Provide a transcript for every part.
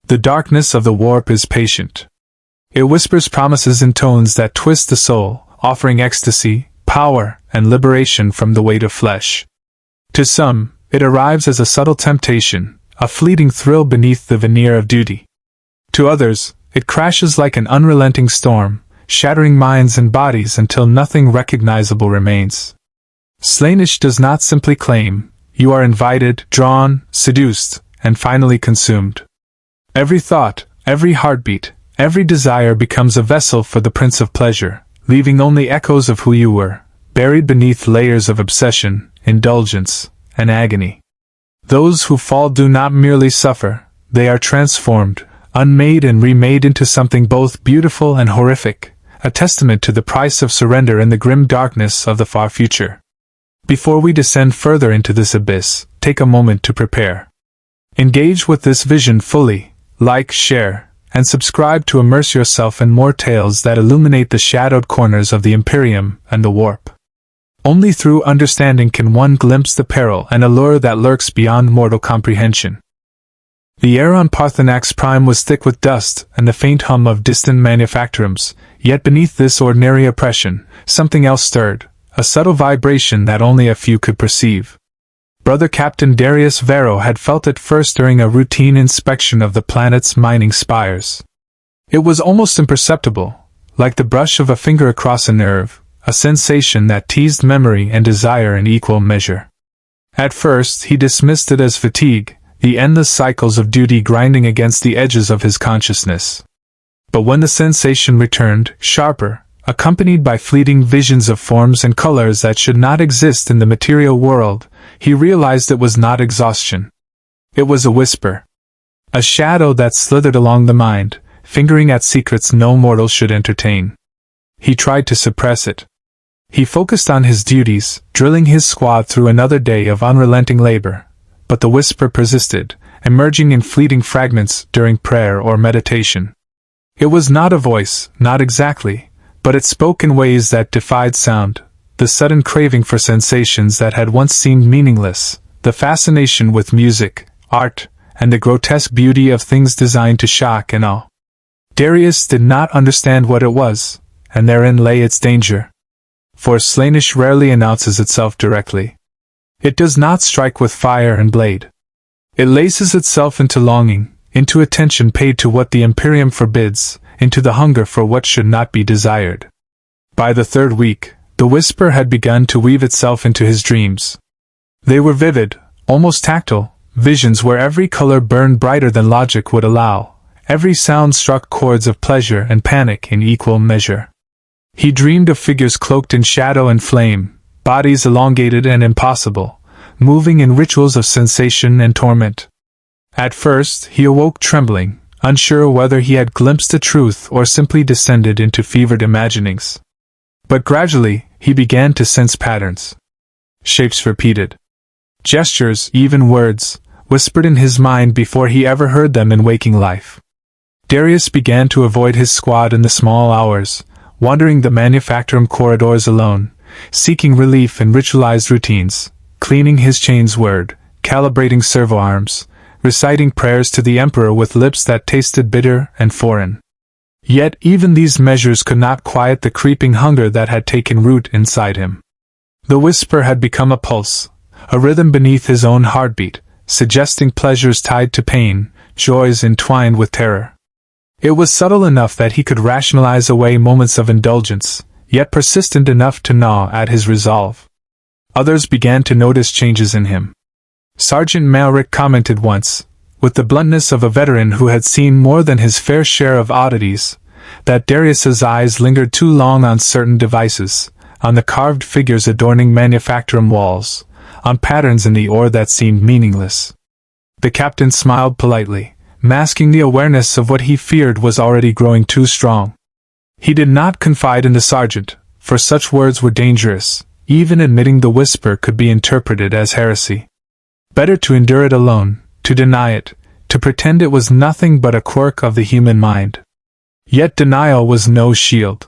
The darkness of the warp is patient. It whispers promises in tones that twist the soul, offering ecstasy, power, and liberation from the weight of flesh. To some, it arrives as a subtle temptation, a fleeting thrill beneath the veneer of duty. To others, it crashes like an unrelenting storm, shattering minds and bodies until nothing recognizable remains. Slaanesh does not simply claim, you are invited, drawn, seduced, and finally consumed. Every thought, every heartbeat, every desire becomes a vessel for the Prince of Pleasure, leaving only echoes of who you were, buried beneath layers of obsession, indulgence, and agony. Those who fall do not merely suffer, they are transformed, unmade and remade into something both beautiful and horrific, a testament to the price of surrender in the grim darkness of the far future. Before we descend further into this abyss, take a moment to prepare. Engage with this vision fully, like, share, and subscribe to immerse yourself in more tales that illuminate the shadowed corners of the Imperium and the Warp. Only through understanding can one glimpse the peril and allure that lurks beyond mortal comprehension. The air on Parthenax Prime was thick with dust and the faint hum of distant manufactorums, yet beneath this ordinary oppression, something else stirred, a subtle vibration that only a few could perceive. Brother Captain Darius Vero had felt it first during a routine inspection of the planet's mining spires. It was almost imperceptible, like the brush of a finger across a nerve, a sensation that teased memory and desire in equal measure. At first he dismissed it as fatigue, the endless cycles of duty grinding against the edges of his consciousness. But when the sensation returned, sharper, accompanied by fleeting visions of forms and colors that should not exist in the material world, he realized it was not exhaustion. It was a whisper. A shadow that slithered along the mind, fingering at secrets no mortal should entertain. He tried to suppress it. He focused on his duties, drilling his squad through another day of unrelenting labor. But the whisper persisted, emerging in fleeting fragments during prayer or meditation. It was not a voice, not exactly, but it spoke in ways that defied sound, the sudden craving for sensations that had once seemed meaningless, the fascination with music, art, and the grotesque beauty of things designed to shock and awe. Darius did not understand what it was, and therein lay its danger. For Slaanesh rarely announces itself directly. It does not strike with fire and blade. It laces itself into longing, into attention paid to what the Imperium forbids, into the hunger for what should not be desired. By the third week, the whisper had begun to weave itself into his dreams. They were vivid, almost tactile, visions where every color burned brighter than logic would allow, every sound struck chords of pleasure and panic in equal measure. He dreamed of figures cloaked in shadow and flame, bodies elongated and impossible, moving in rituals of sensation and torment. At first, he awoke trembling, unsure whether he had glimpsed the truth or simply descended into fevered imaginings. But gradually, he began to sense patterns. Shapes repeated. Gestures, even words, whispered in his mind before he ever heard them in waking life. Darius began to avoid his squad in the small hours, wandering the Manufactorum corridors alone, seeking relief in ritualized routines, cleaning his chains word, calibrating servo arms, reciting prayers to the Emperor with lips that tasted bitter and foreign. Yet even these measures could not quiet the creeping hunger that had taken root inside him. The whisper had become a pulse, a rhythm beneath his own heartbeat, suggesting pleasures tied to pain, joys entwined with terror. It was subtle enough that he could rationalize away moments of indulgence, yet persistent enough to gnaw at his resolve. Others began to notice changes in him. Sergeant Malric commented once, with the bluntness of a veteran who had seen more than his fair share of oddities, that Darius's eyes lingered too long on certain devices, on the carved figures adorning Manufactorum walls, on patterns in the ore that seemed meaningless. The captain smiled politely, masking the awareness of what he feared was already growing too strong. He did not confide in the sergeant, for such words were dangerous. Even admitting the whisper could be interpreted as heresy. Better to endure it alone, to deny it, to pretend it was nothing but a quirk of the human mind. Yet denial was no shield.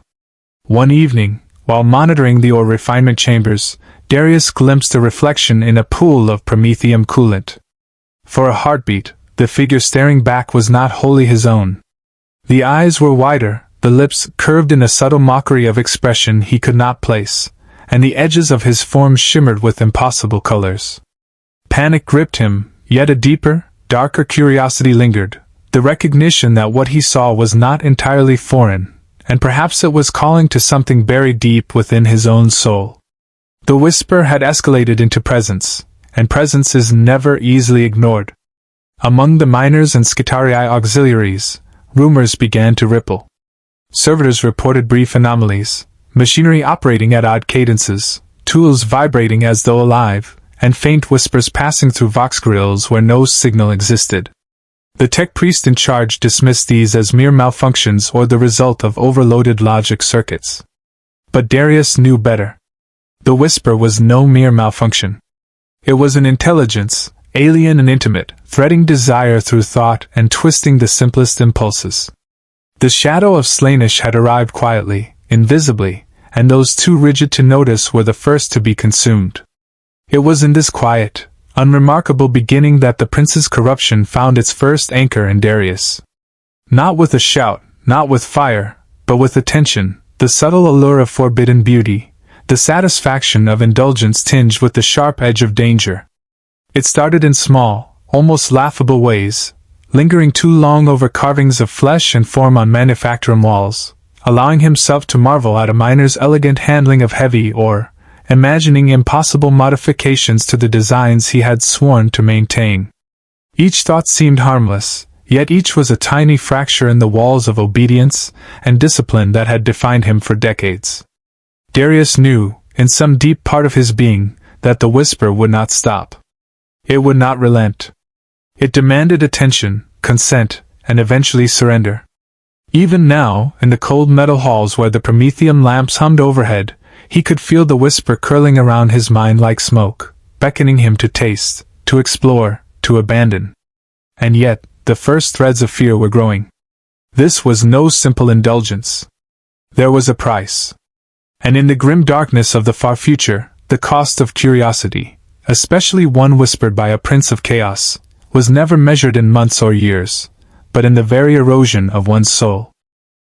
One evening, while monitoring the ore refinement chambers, Darius glimpsed a reflection in a pool of promethium coolant. For a heartbeat, the figure staring back was not wholly his own. The eyes were wider, the lips curved in a subtle mockery of expression he could not place, and the edges of his form shimmered with impossible colors. Panic gripped him, yet a deeper, darker curiosity lingered, the recognition that what he saw was not entirely foreign, and perhaps it was calling to something buried deep within his own soul. The whisper had escalated into presence, and presence is never easily ignored. Among the miners and Skitarii auxiliaries, rumors began to ripple. Servitors reported brief anomalies, machinery operating at odd cadences, tools vibrating as though alive, and faint whispers passing through vox grills where no signal existed. The tech priest in charge dismissed these as mere malfunctions or the result of overloaded logic circuits. But Darius knew better. The whisper was no mere malfunction. It was an intelligence, alien and intimate, threading desire through thought and twisting the simplest impulses. The shadow of Slaanesh had arrived quietly, invisibly, and those too rigid to notice were the first to be consumed. It was in this quiet, unremarkable beginning that the prince's corruption found its first anchor in Darius. Not with a shout, not with fire, but with attention, the subtle allure of forbidden beauty, the satisfaction of indulgence tinged with the sharp edge of danger. It started in small, almost laughable ways, lingering too long over carvings of flesh and form on Manufactorum walls, allowing himself to marvel at a miner's elegant handling of heavy ore, imagining impossible modifications to the designs he had sworn to maintain. Each thought seemed harmless, yet each was a tiny fracture in the walls of obedience and discipline that had defined him for decades. Darius knew, in some deep part of his being, that the whisper would not stop. It would not relent. It demanded attention, consent, and eventually surrender. Even now, in the cold metal halls where the Prometheum lamps hummed overhead, he could feel the whisper curling around his mind like smoke, beckoning him to taste, to explore, to abandon. And yet, the first threads of fear were growing. This was no simple indulgence. There was a price. And in the grim darkness of the far future, the cost of curiosity, especially one whispered by a prince of chaos, was never measured in months or years, but in the very erosion of one's soul.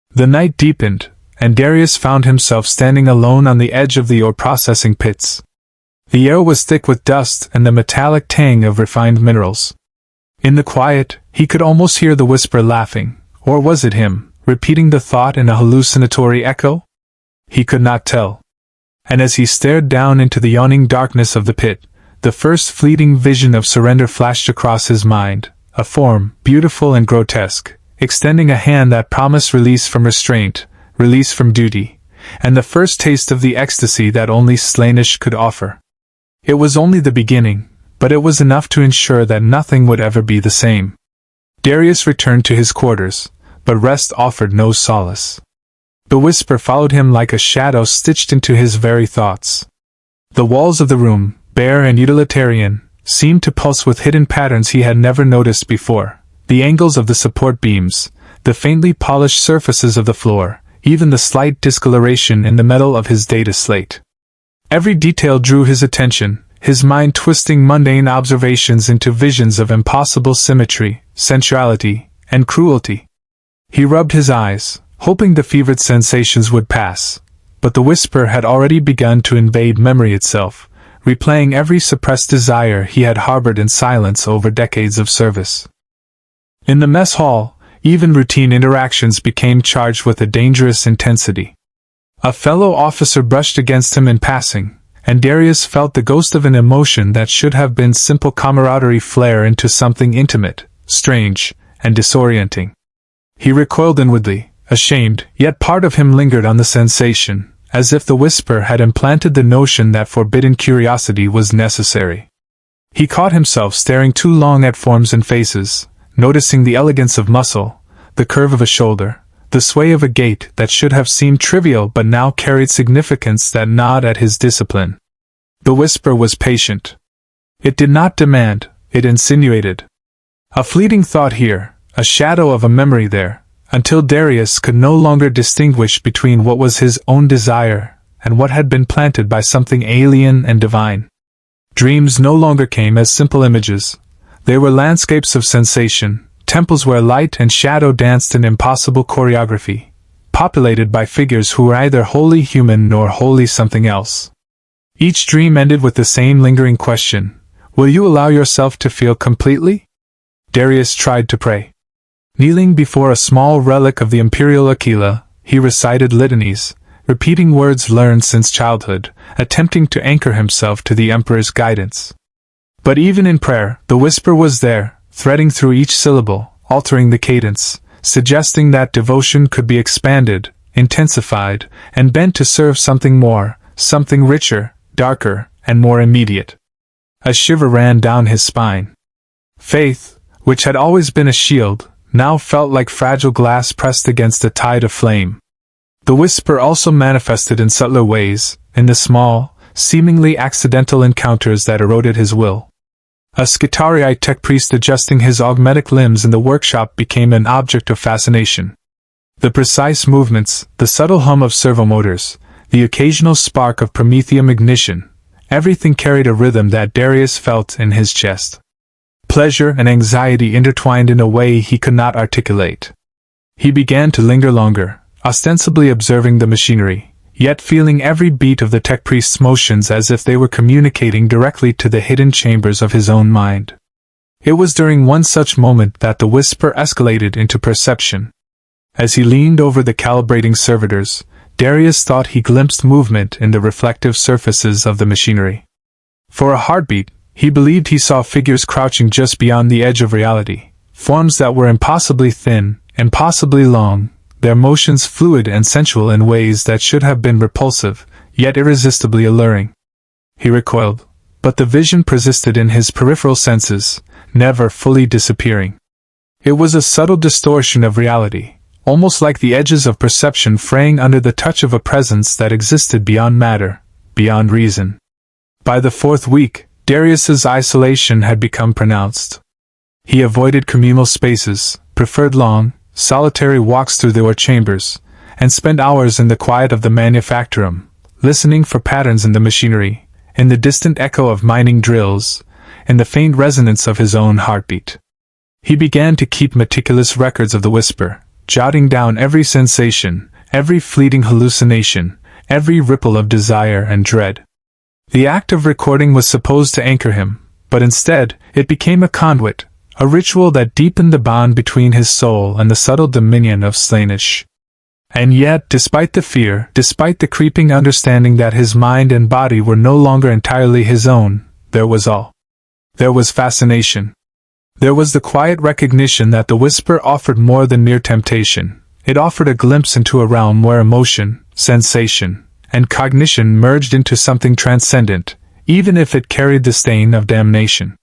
The night deepened, and Darius found himself standing alone on the edge of the ore processing pits. The air was thick with dust and the metallic tang of refined minerals. In the quiet, he could almost hear the whisper laughing, or was it him, repeating the thought in a hallucinatory echo? He could not tell. And as he stared down into the yawning darkness of the pit, the first fleeting vision of surrender flashed across his mind, a form, beautiful and grotesque, extending a hand that promised release from restraint, release from duty, and the first taste of the ecstasy that only Slaanesh could offer. It was only the beginning, but it was enough to ensure that nothing would ever be the same. Darius returned to his quarters, but rest offered no solace. The whisper followed him like a shadow stitched into his very thoughts. The walls of the room, bare and utilitarian, seemed to pulse with hidden patterns he had never noticed before. The angles of the support beams, the faintly polished surfaces of the floor, even the slight discoloration in the metal of his data slate. Every detail drew his attention, his mind twisting mundane observations into visions of impossible symmetry, sensuality, and cruelty. He rubbed his eyes, hoping the fevered sensations would pass, but the whisper had already begun to invade memory itself, replaying every suppressed desire he had harbored in silence over decades of service. In the mess hall, even routine interactions became charged with a dangerous intensity. A fellow officer brushed against him in passing, and Darius felt the ghost of an emotion that should have been simple camaraderie flare into something intimate, strange, and disorienting. He recoiled inwardly, ashamed, yet part of him lingered on the sensation, as if the whisper had implanted the notion that forbidden curiosity was necessary. He caught himself staring too long at forms and faces, noticing the elegance of muscle, the curve of a shoulder, the sway of a gait that should have seemed trivial but now carried significance that gnawed at his discipline. The whisper was patient. It did not demand, it insinuated. A fleeting thought here, a shadow of a memory there, until Darius could no longer distinguish between what was his own desire and what had been planted by something alien and divine. Dreams no longer came as simple images. They were landscapes of sensation, temples where light and shadow danced in impossible choreography, populated by figures who were either wholly human nor wholly something else. Each dream ended with the same lingering question: will you allow yourself to feel completely? Darius tried to pray. Kneeling before a small relic of the Imperial Aquila, he recited litanies, repeating words learned since childhood, attempting to anchor himself to the Emperor's guidance. But even in prayer, the whisper was there, threading through each syllable, altering the cadence, suggesting that devotion could be expanded, intensified, and bent to serve something more, something richer, darker, and more immediate. A shiver ran down his spine. Faith, which had always been a shield, now felt like fragile glass pressed against a tide of flame. The whisper also manifested in subtler ways, in the small, seemingly accidental encounters that eroded his will. A Skitarii tech priest adjusting his augmetic limbs in the workshop became an object of fascination. The precise movements, the subtle hum of servomotors, the occasional spark of promethium ignition, everything carried a rhythm that Darius felt in his chest. Pleasure and anxiety intertwined in a way he could not articulate. He began to linger longer, ostensibly observing the machinery, yet feeling every beat of the tech priest's motions as if they were communicating directly to the hidden chambers of his own mind. It was during one such moment that the whisper escalated into perception. As he leaned over the calibrating servitors, Darius thought he glimpsed movement in the reflective surfaces of the machinery. For a heartbeat, he believed he saw figures crouching just beyond the edge of reality, forms that were impossibly thin, impossibly long, their motions fluid and sensual in ways that should have been repulsive, yet irresistibly alluring. He recoiled, but the vision persisted in his peripheral senses, never fully disappearing. It was a subtle distortion of reality, almost like the edges of perception fraying under the touch of a presence that existed beyond matter, beyond reason. By the fourth week, Darius's isolation had become pronounced. He avoided communal spaces, preferred long, solitary walks through their chambers, and spent hours in the quiet of the Manufactorum, listening for patterns in the machinery, in the distant echo of mining drills, in the faint resonance of his own heartbeat. He began to keep meticulous records of the whisper, jotting down every sensation, every fleeting hallucination, every ripple of desire and dread. The act of recording was supposed to anchor him, but instead, it became a conduit, a ritual that deepened the bond between his soul and the subtle dominion of Slaanesh. And yet, despite the fear, despite the creeping understanding that his mind and body were no longer entirely his own, there was all. There was fascination. There was the quiet recognition that the whisper offered more than mere temptation. It offered a glimpse into a realm where emotion, sensation, and cognition merged into something transcendent, even if it carried the stain of damnation.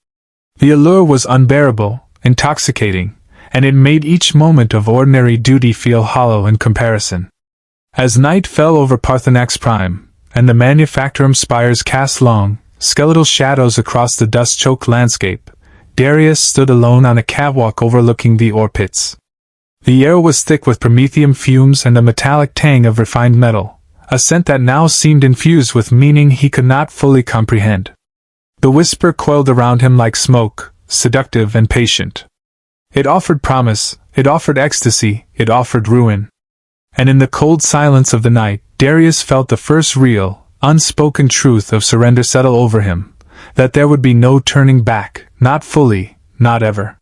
The allure was unbearable, intoxicating, and it made each moment of ordinary duty feel hollow in comparison. As night fell over Parthenax Prime, and the Manufactorum spires cast long, skeletal shadows across the dust-choked landscape, Darius stood alone on a catwalk overlooking the ore pits. The air was thick with promethium fumes and the metallic tang of refined metal, a scent that now seemed infused with meaning he could not fully comprehend. The whisper coiled around him like smoke, seductive and patient. It offered promise, it offered ecstasy, it offered ruin. And in the cold silence of the night, Darius felt the first real, unspoken truth of surrender settle over him, that there would be no turning back, not fully, not ever.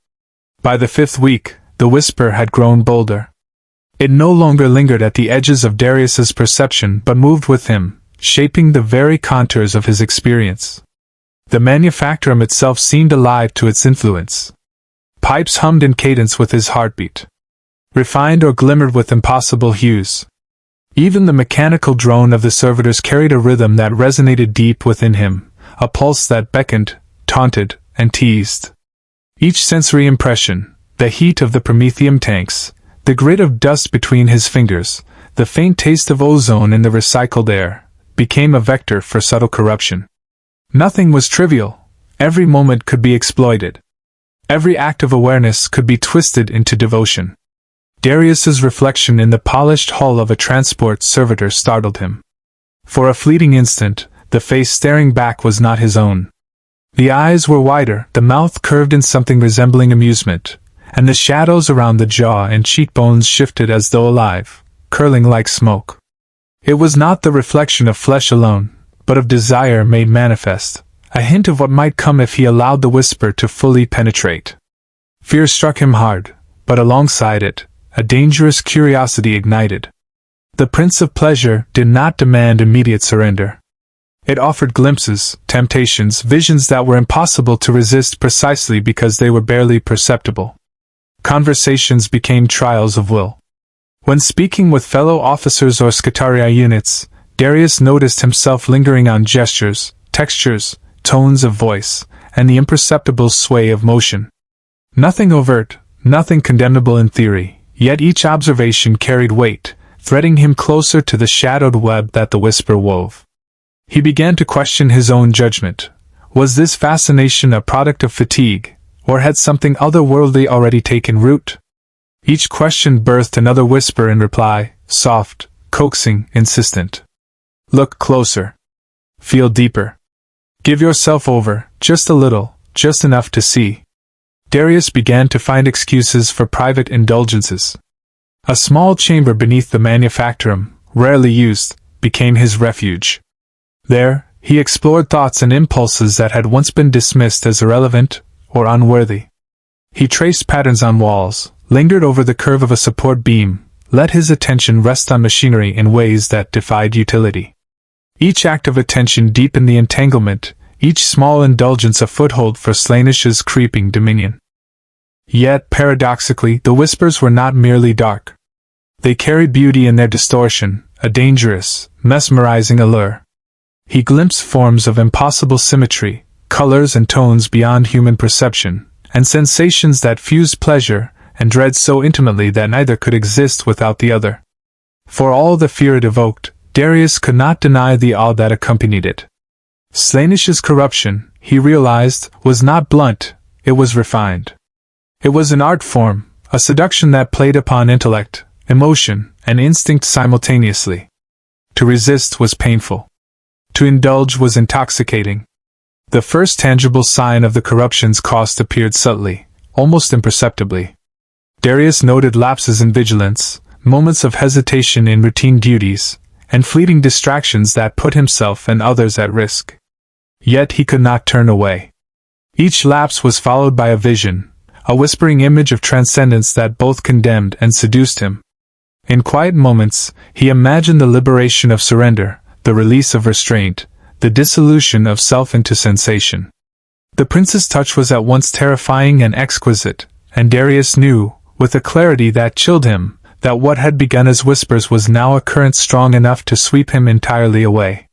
By the fifth week, the whisper had grown bolder. It no longer lingered at the edges of Darius's perception but moved with him, shaping the very contours of his experience. The Manufactorum itself seemed alive to its influence. Pipes hummed in cadence with his heartbeat, refined or glimmered with impossible hues. Even the mechanical drone of the servitors carried a rhythm that resonated deep within him, a pulse that beckoned, taunted, and teased. Each sensory impression, the heat of the promethium tanks, the grit of dust between his fingers, the faint taste of ozone in the recycled air, became a vector for subtle corruption. Nothing was trivial. Every moment could be exploited. Every act of awareness could be twisted into devotion. Darius's reflection in the polished hull of a transport servitor startled him. For a fleeting instant, the face staring back was not his own. The eyes were wider, the mouth curved in something resembling amusement, and the shadows around the jaw and cheekbones shifted as though alive, curling like smoke. It was not the reflection of flesh alone, but of desire made manifest, a hint of what might come if he allowed the whisper to fully penetrate. Fear struck him hard, but alongside it, a dangerous curiosity ignited. The Prince of Pleasure did not demand immediate surrender. It offered glimpses, temptations, visions that were impossible to resist precisely because they were barely perceptible. Conversations became trials of will. When speaking with fellow officers or Skitarii units, Darius noticed himself lingering on gestures, textures, tones of voice, and the imperceptible sway of motion. Nothing overt, nothing condemnable in theory, yet each observation carried weight, threading him closer to the shadowed web that the whisper wove. He began to question his own judgment. Was this fascination a product of fatigue, or had something otherworldly already taken root? Each question birthed another whisper in reply, soft, coaxing, insistent. Look closer. Feel deeper. Give yourself over, just a little, just enough to see. Darius began to find excuses for private indulgences. A small chamber beneath the Manufactorum, rarely used, became his refuge. There, he explored thoughts and impulses that had once been dismissed as irrelevant or unworthy. He traced patterns on walls, lingered over the curve of a support beam, let his attention rest on machinery in ways that defied utility. Each act of attention deepened the entanglement, each small indulgence a foothold for Slaanesh's creeping dominion. Yet, paradoxically, the whispers were not merely dark. They carried beauty in their distortion, a dangerous, mesmerizing allure. He glimpsed forms of impossible symmetry, colors and tones beyond human perception, and sensations that fused pleasure and dread so intimately that neither could exist without the other. For all the fear it evoked, Darius could not deny the awe that accompanied it. Slaanesh's corruption, he realized, was not blunt, it was refined. It was an art form, a seduction that played upon intellect, emotion, and instinct simultaneously. To resist was painful. To indulge was intoxicating. The first tangible sign of the corruption's cost appeared subtly, almost imperceptibly. Darius noted lapses in vigilance, moments of hesitation in routine duties, and fleeting distractions that put himself and others at risk. Yet he could not turn away. Each lapse was followed by a vision, a whispering image of transcendence that both condemned and seduced him. In quiet moments, he imagined the liberation of surrender, the release of restraint, the dissolution of self into sensation. The prince's touch was at once terrifying and exquisite, and Darius knew, with a clarity that chilled him, that what had begun as whispers was now a current strong enough to sweep him entirely away.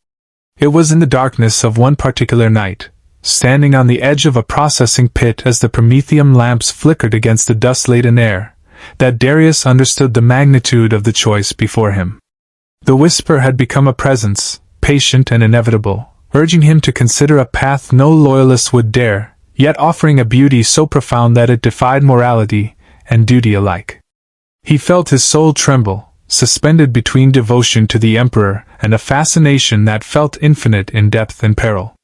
It was in the darkness of one particular night, standing on the edge of a processing pit as the promethium lamps flickered against the dust-laden air, that Darius understood the magnitude of the choice before him. The whisper had become a presence, patient and inevitable, urging him to consider a path no loyalist would dare, yet offering a beauty so profound that it defied morality and duty alike. He felt his soul tremble, suspended between devotion to the Emperor and a fascination that felt infinite in depth and peril.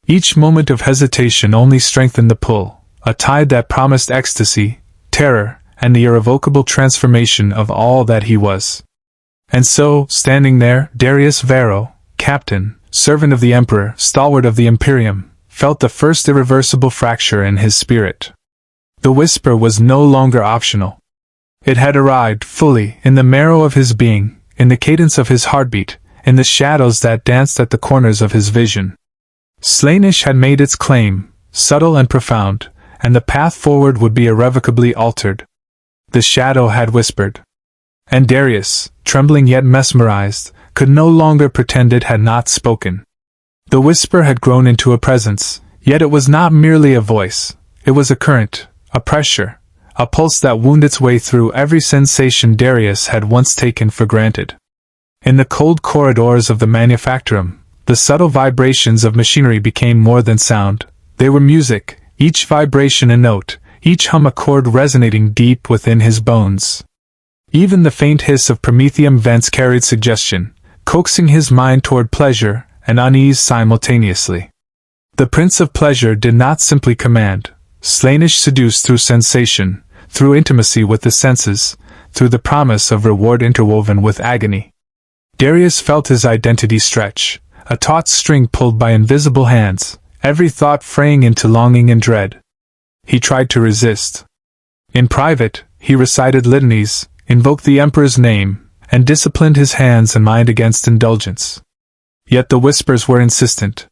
Each moment of hesitation only strengthened the pull, a tide that promised ecstasy, terror, and the irrevocable transformation of all that he was. And so, standing there, Darius Varro, captain, servant of the Emperor, stalwart of the Imperium, felt the first irreversible fracture in his spirit. The whisper was no longer optional. It had arrived fully in the marrow of his being, in the cadence of his heartbeat, in the shadows that danced at the corners of his vision. Slaanesh had made its claim, subtle and profound, and the path forward would be irrevocably altered. The shadow had whispered. And Darius, trembling yet mesmerized, could no longer pretend it had not spoken. The whisper had grown into a presence, yet it was not merely a voice, it was a current, a pressure, a pulse that wound its way through every sensation Darius had once taken for granted. In the cold corridors of the Manufactorum, the subtle vibrations of machinery became more than sound. They were music, each vibration a note, each hum a chord resonating deep within his bones. Even the faint hiss of promethium vents carried suggestion, coaxing his mind toward pleasure and unease simultaneously. The Prince of Pleasure did not simply command. Slaanesh seduced through sensation, through intimacy with the senses, through the promise of reward interwoven with agony. Darius felt his identity stretch, a taut string pulled by invisible hands, every thought fraying into longing and dread. He tried to resist. In private, he recited litanies, invoked the Emperor's name, and disciplined his hands and mind against indulgence. Yet the whispers were insistent.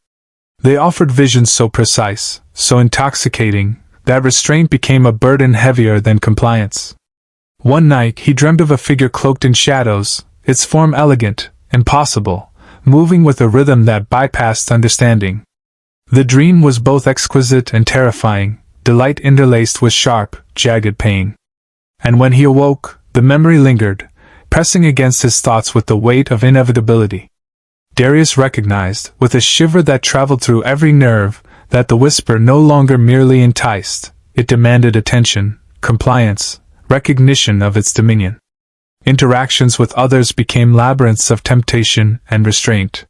They offered visions so precise, so intoxicating, that restraint became a burden heavier than compliance. One night he dreamed of a figure cloaked in shadows, its form elegant, impossible, moving with a rhythm that bypassed understanding. The dream was both exquisite and terrifying, delight interlaced with sharp, jagged pain. And when he awoke, the memory lingered, pressing against his thoughts with the weight of inevitability. Darius recognized, with a shiver that traveled through every nerve, that the whisper no longer merely enticed, it demanded attention, compliance, recognition of its dominion. Interactions with others became labyrinths of temptation and restraint.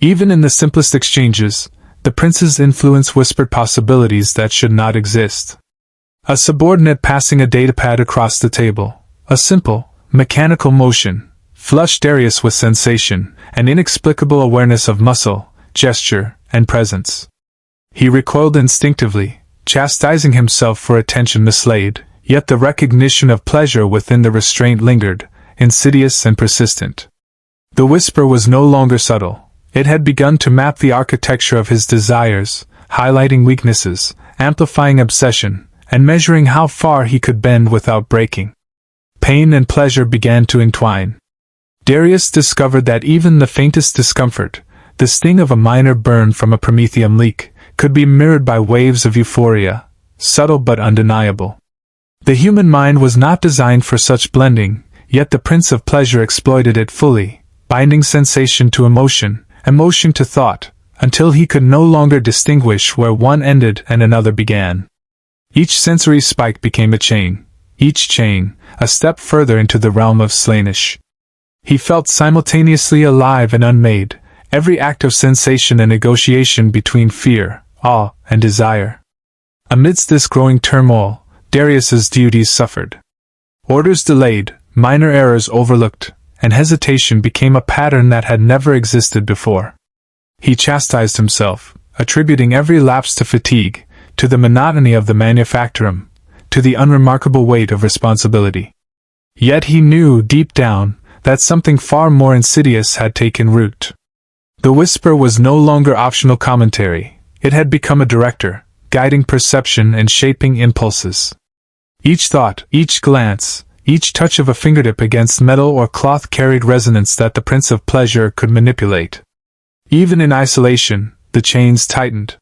Even in the simplest exchanges, the prince's influence whispered possibilities that should not exist. A subordinate passing a datapad across the table, a simple, mechanical motion, flushed Darius with sensation, an inexplicable awareness of muscle, gesture, and presence. He recoiled instinctively, chastising himself for attention mislaid, yet the recognition of pleasure within the restraint lingered, insidious and persistent. The whisper was no longer subtle. It had begun to map the architecture of his desires, highlighting weaknesses, amplifying obsession, and measuring how far he could bend without breaking. Pain and pleasure began to entwine. Darius discovered that even the faintest discomfort, the sting of a minor burn from a promethium leak, could be mirrored by waves of euphoria, subtle but undeniable. The human mind was not designed for such blending, yet the Prince of Pleasure exploited it fully, binding sensation to emotion, emotion to thought, until he could no longer distinguish where one ended and another began. Each sensory spike became a chain, each chain, a step further into the realm of Slaanesh. He felt simultaneously alive and unmade, every act of sensation a negotiation between fear, awe, and desire. Amidst this growing turmoil, Darius's duties suffered. Orders delayed, minor errors overlooked, and hesitation became a pattern that had never existed before. He chastised himself, attributing every lapse to fatigue, to the monotony of the Manufactorum, to the unremarkable weight of responsibility. Yet he knew, deep down, that something far more insidious had taken root. The whisper was no longer optional commentary, it had become a director, guiding perception and shaping impulses. Each thought, each glance, each touch of a fingertip against metal or cloth carried resonance that the Prince of Pleasure could manipulate. Even in isolation, the chains tightened.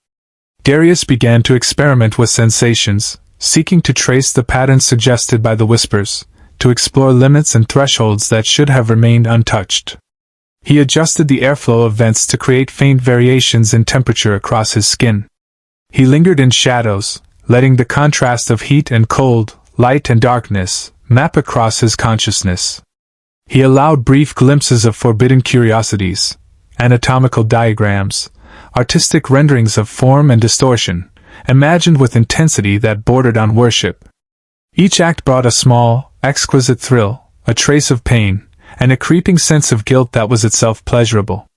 Darius began to experiment with sensations, seeking to trace the patterns suggested by the whispers, to explore limits and thresholds that should have remained untouched. He adjusted the airflow of vents to create faint variations in temperature across his skin. He lingered in shadows, letting the contrast of heat and cold, light and darkness, map across his consciousness. He allowed brief glimpses of forbidden curiosities, anatomical diagrams, artistic renderings of form and distortion, imagined with intensity that bordered on worship. Each act brought a small, exquisite thrill, a trace of pain, and a creeping sense of guilt that was itself pleasurable.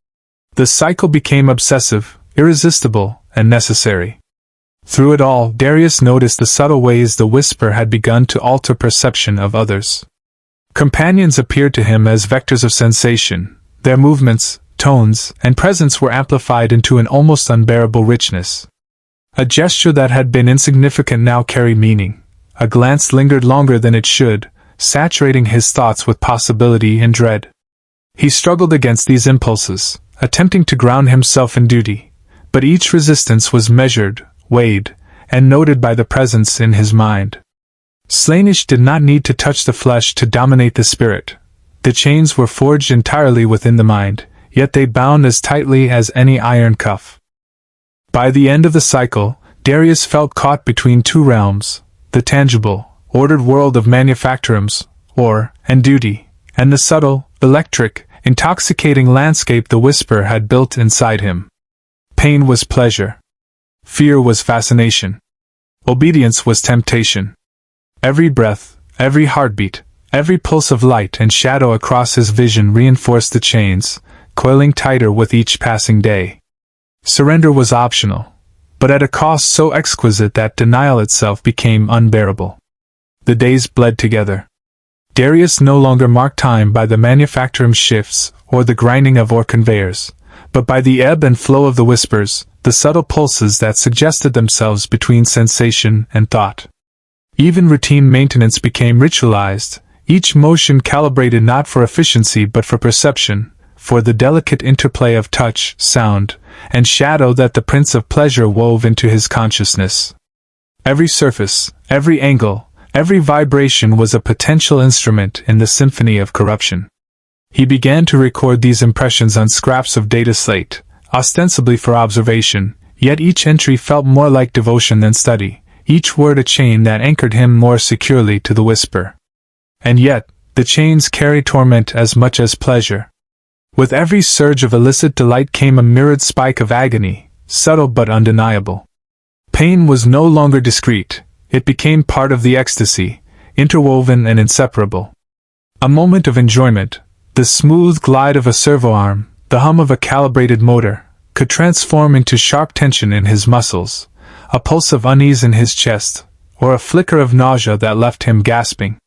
The cycle became obsessive, irresistible, and necessary. Through it all, Darius noticed the subtle ways the whisper had begun to alter perception of others. Companions appeared to him as vectors of sensation. Their movements, tones, and presence were amplified into an almost unbearable richness. A gesture that had been insignificant now carried meaning. A glance lingered longer than it should, saturating his thoughts with possibility and dread. He struggled against these impulses, attempting to ground himself in duty, but each resistance was measured, weighed, and noted by the presence in his mind. Slaanesh did not need to touch the flesh to dominate the spirit. The chains were forged entirely within the mind, yet they bound as tightly as any iron cuff. By the end of the cycle, Darius felt caught between two realms, the tangible, ordered world of Manufactorums, and duty, and the subtle, electric, intoxicating landscape the whisper had built inside him. Pain was pleasure. Fear was fascination. Obedience was temptation. Every breath, every heartbeat, every pulse of light and shadow across his vision reinforced the chains, coiling tighter with each passing day. Surrender was optional, but at a cost so exquisite that denial itself became unbearable. The days bled together. Darius no longer marked time by the manufacturum shifts or the grinding of ore conveyors, but by the ebb and flow of the whispers, the subtle pulses that suggested themselves between sensation and thought. Even routine maintenance became ritualized, each motion calibrated not for efficiency but for perception, for the delicate interplay of touch, sound, and shadow that the Prince of Pleasure wove into his consciousness. Every surface, every angle, every vibration was a potential instrument in the symphony of corruption. He began to record these impressions on scraps of data slate, ostensibly for observation, yet each entry felt more like devotion than study, each word a chain that anchored him more securely to the whisper. And yet, the chains carry torment as much as pleasure. With every surge of illicit delight came a mirrored spike of agony, subtle but undeniable. Pain was no longer discreet, it became part of the ecstasy, interwoven and inseparable. A moment of enjoyment, the smooth glide of a servoarm, the hum of a calibrated motor, could transform into sharp tension in his muscles, a pulse of unease in his chest, or a flicker of nausea that left him gasping.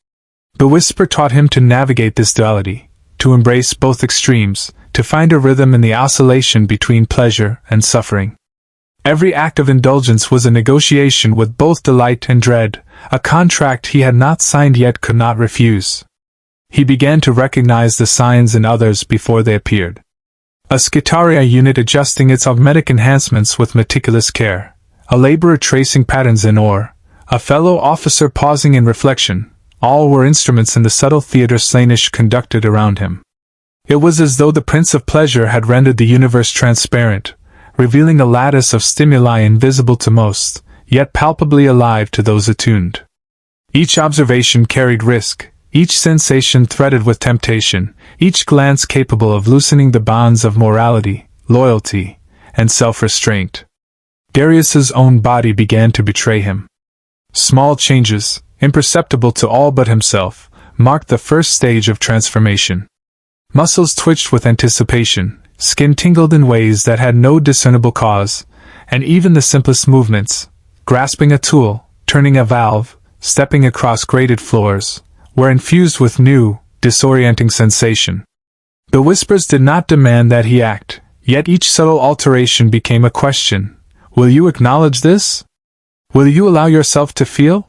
The whisper taught him to navigate this duality, to embrace both extremes, to find a rhythm in the oscillation between pleasure and suffering. Every act of indulgence was a negotiation with both delight and dread, a contract he had not signed yet could not refuse. He began to recognize the signs in others before they appeared. A Skitaria unit adjusting its augmetic enhancements with meticulous care, a laborer tracing patterns in ore, a fellow officer pausing in reflection, all were instruments in the subtle theater Slaanesh conducted around him. It was as though the Prince of Pleasure had rendered the universe transparent, revealing a lattice of stimuli invisible to most, yet palpably alive to those attuned. Each observation carried risk, each sensation threaded with temptation, each glance capable of loosening the bonds of morality, loyalty, and self-restraint. Darius's own body began to betray him. Small changes, imperceptible to all but himself, marked the first stage of transformation. Muscles twitched with anticipation, skin tingled in ways that had no discernible cause, and even the simplest movements, grasping a tool, turning a valve, stepping across grated floors, were infused with new, disorienting sensation. The whispers did not demand that he act, yet each subtle alteration became a question. Will you acknowledge this? Will you allow yourself to feel?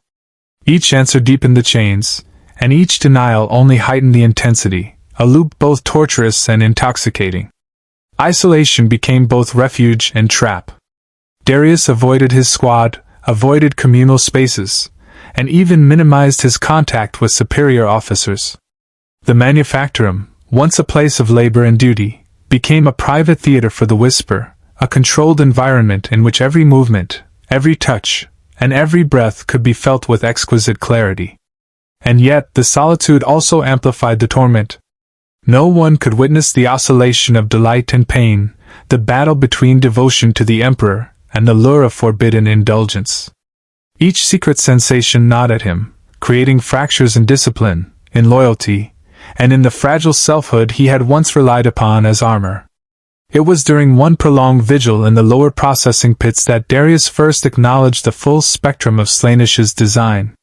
Each answer deepened the chains, and each denial only heightened the intensity, a loop both torturous and intoxicating. Isolation became both refuge and trap. Darius avoided his squad, avoided communal spaces, and even minimized his contact with superior officers. The Manufactorum, once a place of labor and duty, became a private theater for the whisper, a controlled environment in which every movement, every touch, and every breath could be felt with exquisite clarity. And yet the solitude also amplified the torment. No one could witness the oscillation of delight and pain, the battle between devotion to the Emperor and the lure of forbidden indulgence. Each secret sensation gnawed at him, creating fractures in discipline, in loyalty, and in the fragile selfhood he had once relied upon as armor. It was during one prolonged vigil in the lower processing pits that Darius first acknowledged the full spectrum of Slaanesh's design.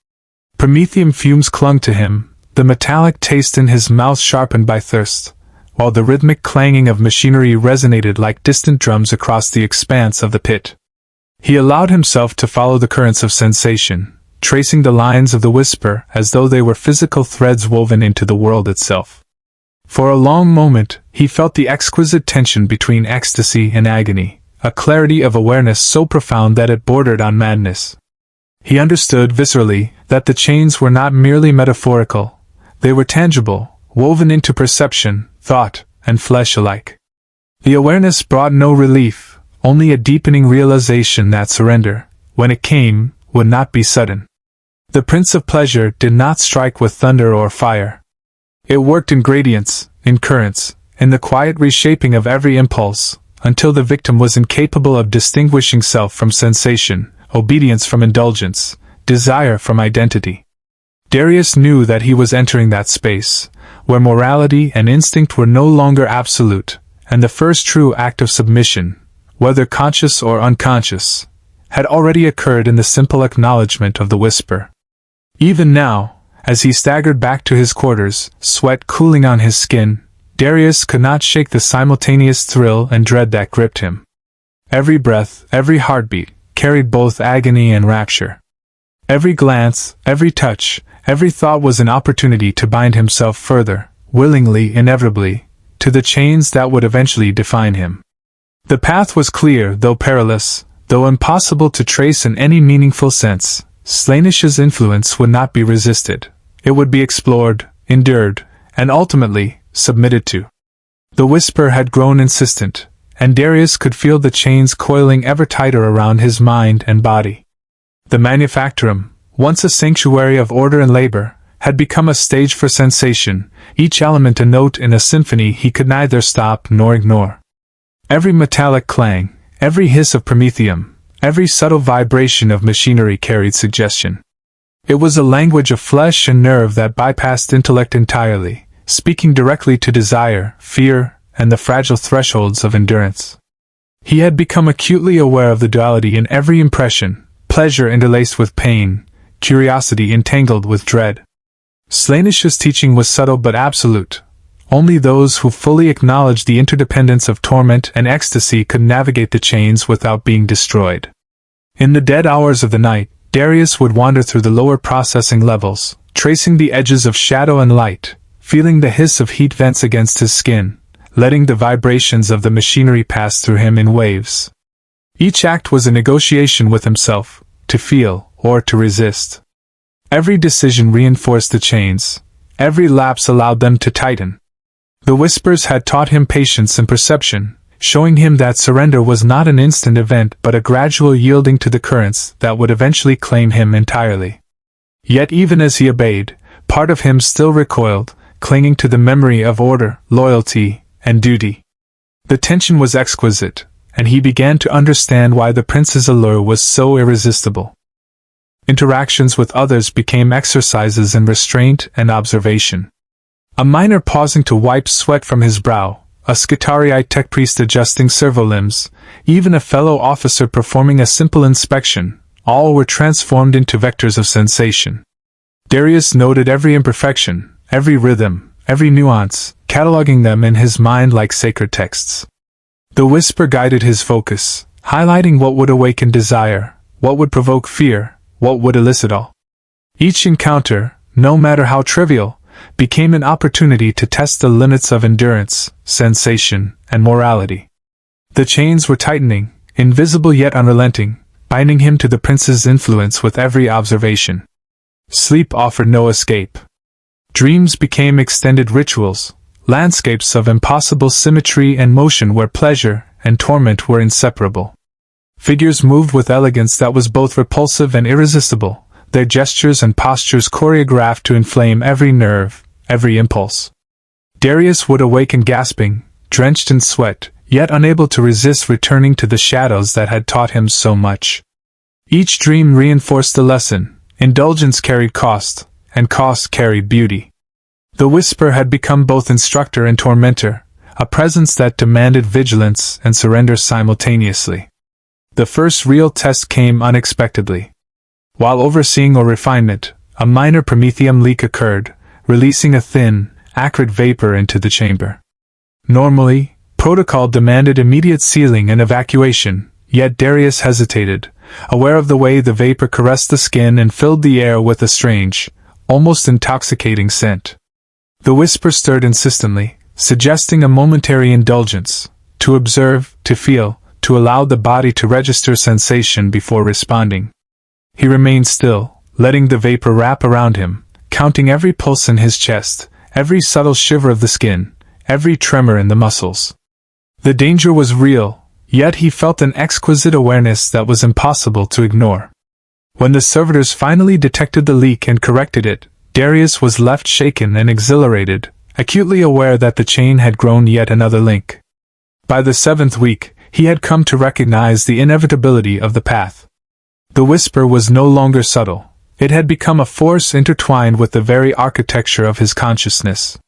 Promethium fumes clung to him, the metallic taste in his mouth sharpened by thirst, while the rhythmic clanging of machinery resonated like distant drums across the expanse of the pit. He allowed himself to follow the currents of sensation, tracing the lines of the whisper as though they were physical threads woven into the world itself. For a long moment, he felt the exquisite tension between ecstasy and agony, a clarity of awareness so profound that it bordered on madness. He understood viscerally that the chains were not merely metaphorical, they were tangible, woven into perception, thought, and flesh alike. The awareness brought no relief, only a deepening realization that surrender, when it came, would not be sudden. The Prince of Pleasure did not strike with thunder or fire. It worked in gradients, in currents, in the quiet reshaping of every impulse, until the victim was incapable of distinguishing self from sensation, obedience from indulgence, desire from identity. Darius knew that he was entering that space, where morality and instinct were no longer absolute, and the first true act of submission, whether conscious or unconscious, had already occurred in the simple acknowledgement of the whisper. Even now, as he staggered back to his quarters, sweat cooling on his skin, Darius could not shake the simultaneous thrill and dread that gripped him. Every breath, every heartbeat, carried both agony and rapture. Every glance, every touch, every thought was an opportunity to bind himself further, willingly, inevitably, to the chains that would eventually define him. The path was clear, though perilous, though impossible to trace in any meaningful sense. Slaanesh's influence would not be resisted. It would be explored, endured, and ultimately, submitted to. The whisper had grown insistent, and Darius could feel the chains coiling ever tighter around his mind and body. The Manufactorum, once a sanctuary of order and labor, had become a stage for sensation, each element a note in a symphony he could neither stop nor ignore. Every metallic clang, every hiss of promethium, every subtle vibration of machinery carried suggestion. It was a language of flesh and nerve that bypassed intellect entirely, speaking directly to desire, fear, and the fragile thresholds of endurance. He had become acutely aware of the duality in every impression, pleasure interlaced with pain, curiosity entangled with dread. Slaanesh's teaching was subtle but absolute. Only those who fully acknowledged the interdependence of torment and ecstasy could navigate the chains without being destroyed. In the dead hours of the night, Darius would wander through the lower processing levels, tracing the edges of shadow and light, feeling the hiss of heat vents against his skin, letting the vibrations of the machinery pass through him in waves. Each act was a negotiation with himself, to feel or to resist. Every decision reinforced the chains, every lapse allowed them to tighten. The whispers had taught him patience and perception, showing him that surrender was not an instant event but a gradual yielding to the currents that would eventually claim him entirely. Yet even as he obeyed, part of him still recoiled, clinging to the memory of order, loyalty, and duty. The tension was exquisite, and he began to understand why the prince's allure was so irresistible. Interactions with others became exercises in restraint and observation. A miner pausing to wipe sweat from his brow, a Skitarii tech priest adjusting servo-limbs, even a fellow officer performing a simple inspection, all were transformed into vectors of sensation. Darius noted every imperfection, every rhythm, every nuance, cataloging them in his mind like sacred texts. The whisper guided his focus, highlighting what would awaken desire, what would provoke fear, what would elicit awe. Each encounter, no matter how trivial, became an opportunity to test the limits of endurance, sensation, and morality. The chains were tightening, invisible yet unrelenting, binding him to the prince's influence with every observation. Sleep offered no escape. Dreams became extended rituals, landscapes of impossible symmetry and motion where pleasure and torment were inseparable. Figures moved with elegance that was both repulsive and irresistible, their gestures and postures choreographed to inflame every nerve, every impulse. Darius would awaken gasping, drenched in sweat, yet unable to resist returning to the shadows that had taught him so much. Each dream reinforced the lesson: indulgence carried cost, and cost carried beauty. The whisper had become both instructor and tormentor, a presence that demanded vigilance and surrender simultaneously. The first real test came unexpectedly. While overseeing a refinement, a minor promethium leak occurred, releasing a thin, acrid vapor into the chamber. Normally, protocol demanded immediate sealing and evacuation, yet Darius hesitated, aware of the way the vapor caressed the skin and filled the air with a strange, almost intoxicating scent. The whisper stirred insistently, suggesting a momentary indulgence, to observe, to feel, to allow the body to register sensation before responding. He remained still, letting the vapor wrap around him, counting every pulse in his chest, every subtle shiver of the skin, every tremor in the muscles. The danger was real, yet he felt an exquisite awareness that was impossible to ignore. When the servitors finally detected the leak and corrected it, Darius was left shaken and exhilarated, acutely aware that the chain had grown yet another link. By the 7th week, he had come to recognize the inevitability of the path. The whisper was no longer subtle. It had become a force intertwined with the very architecture of his consciousness.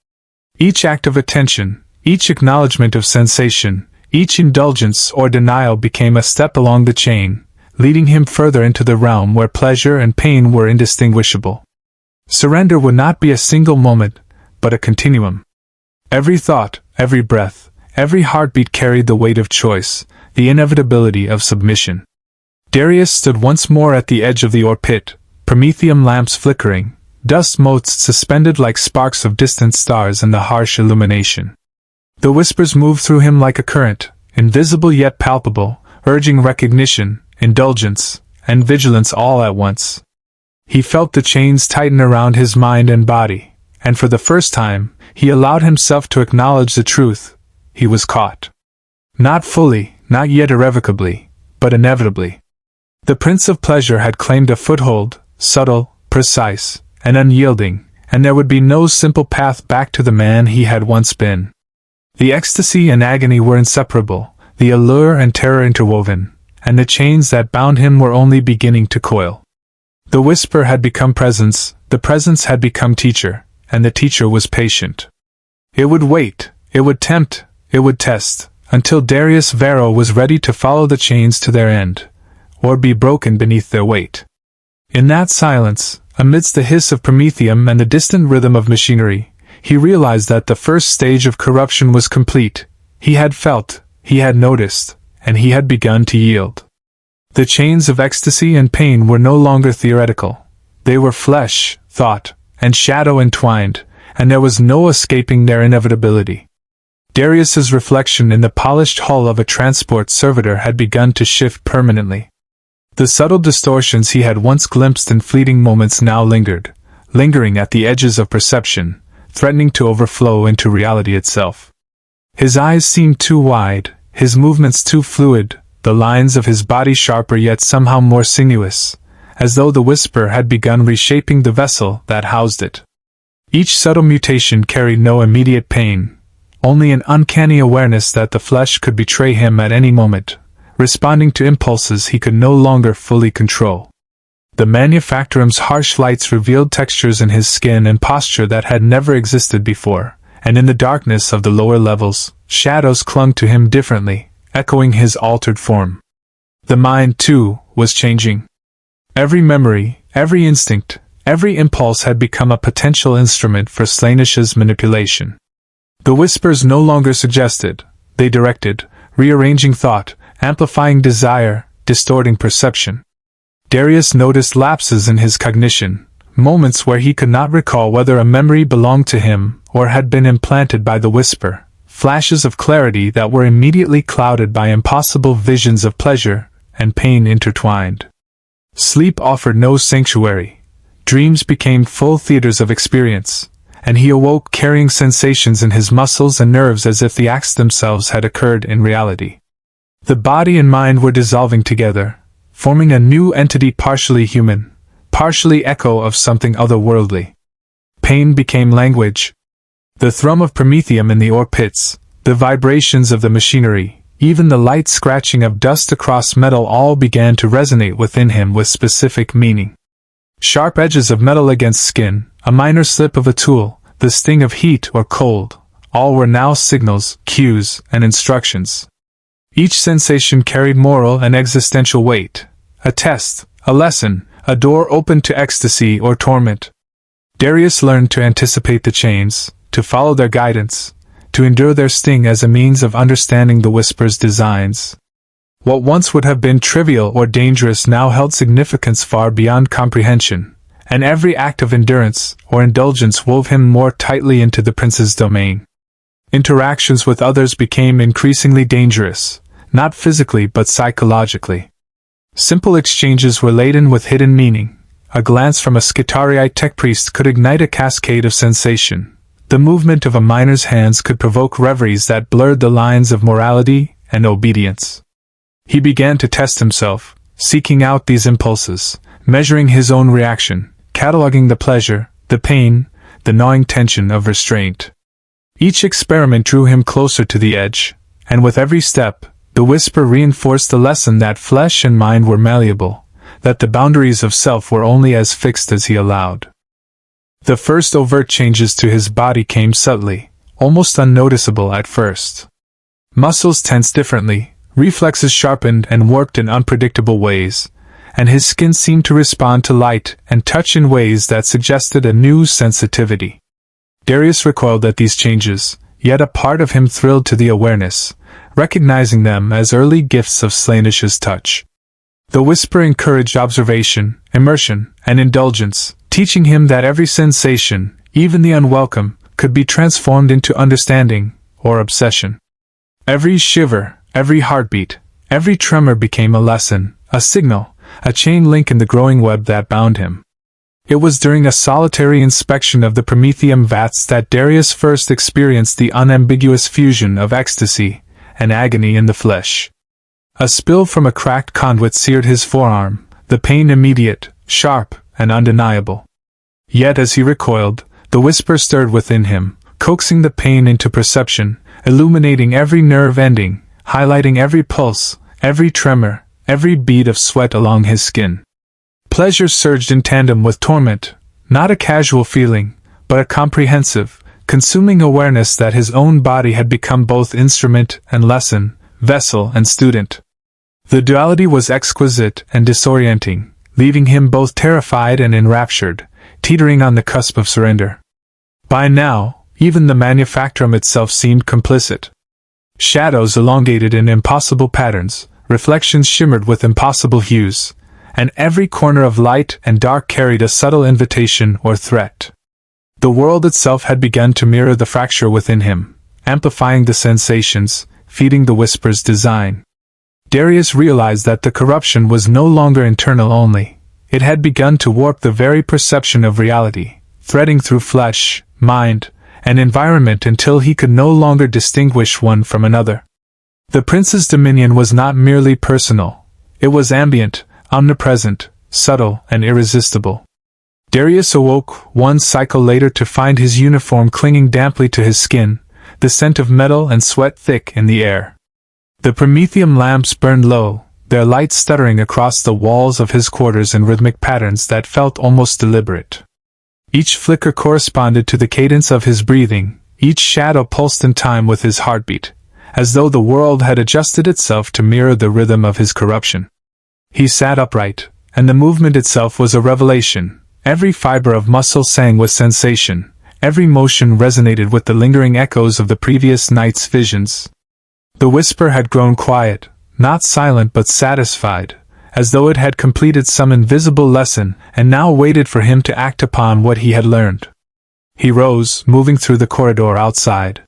Each act of attention, each acknowledgement of sensation, each indulgence or denial became a step along the chain, leading him further into the realm where pleasure and pain were indistinguishable. Surrender would not be a single moment, but a continuum. Every thought, every breath, every heartbeat carried the weight of choice, the inevitability of submission. Darius stood once more at the edge of the ore pit, promethium lamps flickering, dust motes suspended like sparks of distant stars in the harsh illumination. The whispers moved through him like a current, invisible yet palpable, urging recognition, indulgence, and vigilance all at once. He felt the chains tighten around his mind and body, and for the first time, he allowed himself to acknowledge the truth. He was caught. Not fully, not yet irrevocably, but inevitably. The Prince of Pleasure had claimed a foothold, subtle, precise, and unyielding, and there would be no simple path back to the man he had once been. The ecstasy and agony were inseparable, the allure and terror interwoven, and the chains that bound him were only beginning to coil. The whisper had become presence, the presence had become teacher, and the teacher was patient. It would wait, it would tempt, it would test, until Darius Varro was ready to follow the chains to their end, or be broken beneath their weight. In that silence, amidst the hiss of promethium and the distant rhythm of machinery, he realized that the first stage of corruption was complete. He had felt, he had noticed, and he had begun to yield. The chains of ecstasy and pain were no longer theoretical. They were flesh, thought, and shadow entwined, and there was no escaping their inevitability. Darius's reflection in the polished hull of a transport servitor had begun to shift permanently. The subtle distortions he had once glimpsed in fleeting moments now lingered, lingering at the edges of perception, threatening to overflow into reality itself. His eyes seemed too wide, his movements too fluid, the lines of his body sharper yet somehow more sinuous, as though the whisper had begun reshaping the vessel that housed it. Each subtle mutation carried no immediate pain, only an uncanny awareness that the flesh could betray him at any moment, responding to impulses he could no longer fully control. The Manufactorum's harsh lights revealed textures in his skin and posture that had never existed before, and in the darkness of the lower levels, shadows clung to him differently, echoing his altered form. The mind, too, was changing. Every memory, every instinct, every impulse had become a potential instrument for Slaanesh's manipulation. The whispers no longer suggested, they directed, rearranging thought, amplifying desire, distorting perception. Darius noticed lapses in his cognition, moments where he could not recall whether a memory belonged to him or had been implanted by the whisper, flashes of clarity that were immediately clouded by impossible visions of pleasure and pain intertwined. Sleep offered no sanctuary. Dreams became full theaters of experience, and he awoke carrying sensations in his muscles and nerves as if the acts themselves had occurred in reality. The body and mind were dissolving together, forming a new entity partially human, partially echo of something otherworldly. Pain became language. The thrum of promethium in the ore pits, the vibrations of the machinery, even the light scratching of dust across metal all began to resonate within him with specific meaning. Sharp edges of metal against skin, a minor slip of a tool, the sting of heat or cold, all were now signals, cues, and instructions. Each sensation carried moral and existential weight, a test, a lesson, a door open to ecstasy or torment. Darius learned to anticipate the chains, to follow their guidance, to endure their sting as a means of understanding the whisper's designs. What once would have been trivial or dangerous now held significance far beyond comprehension, and every act of endurance or indulgence wove him more tightly into the prince's domain. Interactions with others became increasingly dangerous, not physically but psychologically. Simple exchanges were laden with hidden meaning. A glance from a Skitariite tech priest could ignite a cascade of sensation. The movement of a miner's hands could provoke reveries that blurred the lines of morality and obedience. He began to test himself, seeking out these impulses, measuring his own reaction, cataloging the pleasure, the pain, the gnawing tension of restraint. Each experiment drew him closer to the edge, and with every step, the whisper reinforced the lesson that flesh and mind were malleable, that the boundaries of self were only as fixed as he allowed. The first overt changes to his body came subtly, almost unnoticeable at first. Muscles tensed differently, reflexes sharpened and warped in unpredictable ways, and his skin seemed to respond to light and touch in ways that suggested a new sensitivity. Darius recoiled at these changes, yet a part of him thrilled to the awareness, recognizing them as early gifts of Slaanesh's touch. The whisper encouraged observation, immersion, and indulgence, teaching him that every sensation, even the unwelcome, could be transformed into understanding, or obsession. Every shiver, every heartbeat, every tremor became a lesson, a signal, a chain link in the growing web that bound him. It was during a solitary inspection of the promethium vats that Darius first experienced the unambiguous fusion of ecstasy and agony in the flesh. A spill from a cracked conduit seared his forearm, the pain immediate, sharp, and undeniable. Yet as he recoiled, the whisper stirred within him, coaxing the pain into perception, illuminating every nerve ending, highlighting every pulse, every tremor, every bead of sweat along his skin. Pleasure surged in tandem with torment, not a casual feeling, but a comprehensive, consuming awareness that his own body had become both instrument and lesson, vessel and student. The duality was exquisite and disorienting, leaving him both terrified and enraptured, teetering on the cusp of surrender. By now, even the Manufactorum itself seemed complicit. Shadows elongated in impossible patterns, reflections shimmered with impossible hues, and every corner of light and dark carried a subtle invitation or threat. The world itself had begun to mirror the fracture within him, amplifying the sensations, feeding the whisper's design. Darius realized that the corruption was no longer internal only. It had begun to warp the very perception of reality, threading through flesh, mind, and environment until he could no longer distinguish one from another. The prince's dominion was not merely personal. It was ambient, omnipresent, subtle, and irresistible. Darius awoke one cycle later to find his uniform clinging damply to his skin, the scent of metal and sweat thick in the air. The promethium lamps burned low, their light stuttering across the walls of his quarters in rhythmic patterns that felt almost deliberate. Each flicker corresponded to the cadence of his breathing, each shadow pulsed in time with his heartbeat, as though the world had adjusted itself to mirror the rhythm of his corruption. He sat upright, and the movement itself was a revelation. Every fiber of muscle sang with sensation, every motion resonated with the lingering echoes of the previous night's visions. The whisper had grown quiet, not silent but satisfied, as though it had completed some invisible lesson and now waited for him to act upon what he had learned. He rose, moving through the corridor outside.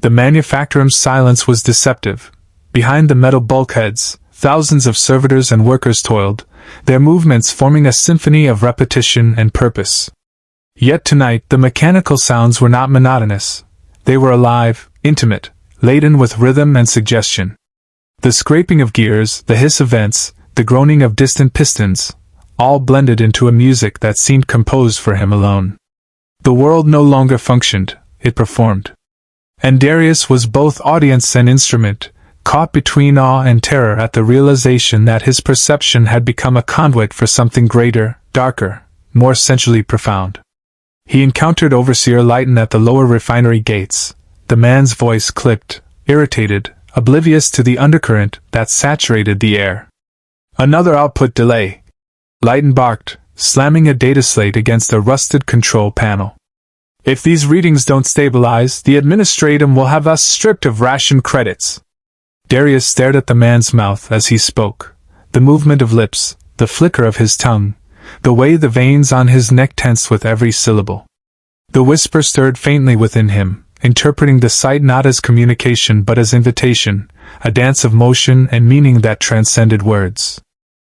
The Manufactorum's silence was deceptive. Behind the metal bulkheads, thousands of servitors and workers toiled, their movements forming a symphony of repetition and purpose. Yet tonight the mechanical sounds were not monotonous. They were alive, intimate, laden with rhythm and suggestion. The scraping of gears, the hiss of vents, the groaning of distant pistons, all blended into a music that seemed composed for him alone. The world no longer functioned, it performed. And Darius was both audience and instrument, caught between awe and terror at the realization that his perception had become a conduit for something greater, darker, more essentially profound. He encountered Overseer Lighton at the lower refinery gates. The man's voice clipped, irritated, oblivious to the undercurrent that saturated the air. Another output delay. Lighton barked, slamming a data slate against a rusted control panel. If these readings don't stabilize, the administratum will have us stripped of ration credits. Darius stared at the man's mouth as he spoke. The movement of lips, the flicker of his tongue, the way the veins on his neck tensed with every syllable. The whisper stirred faintly within him, interpreting the sight not as communication but as invitation, a dance of motion and meaning that transcended words.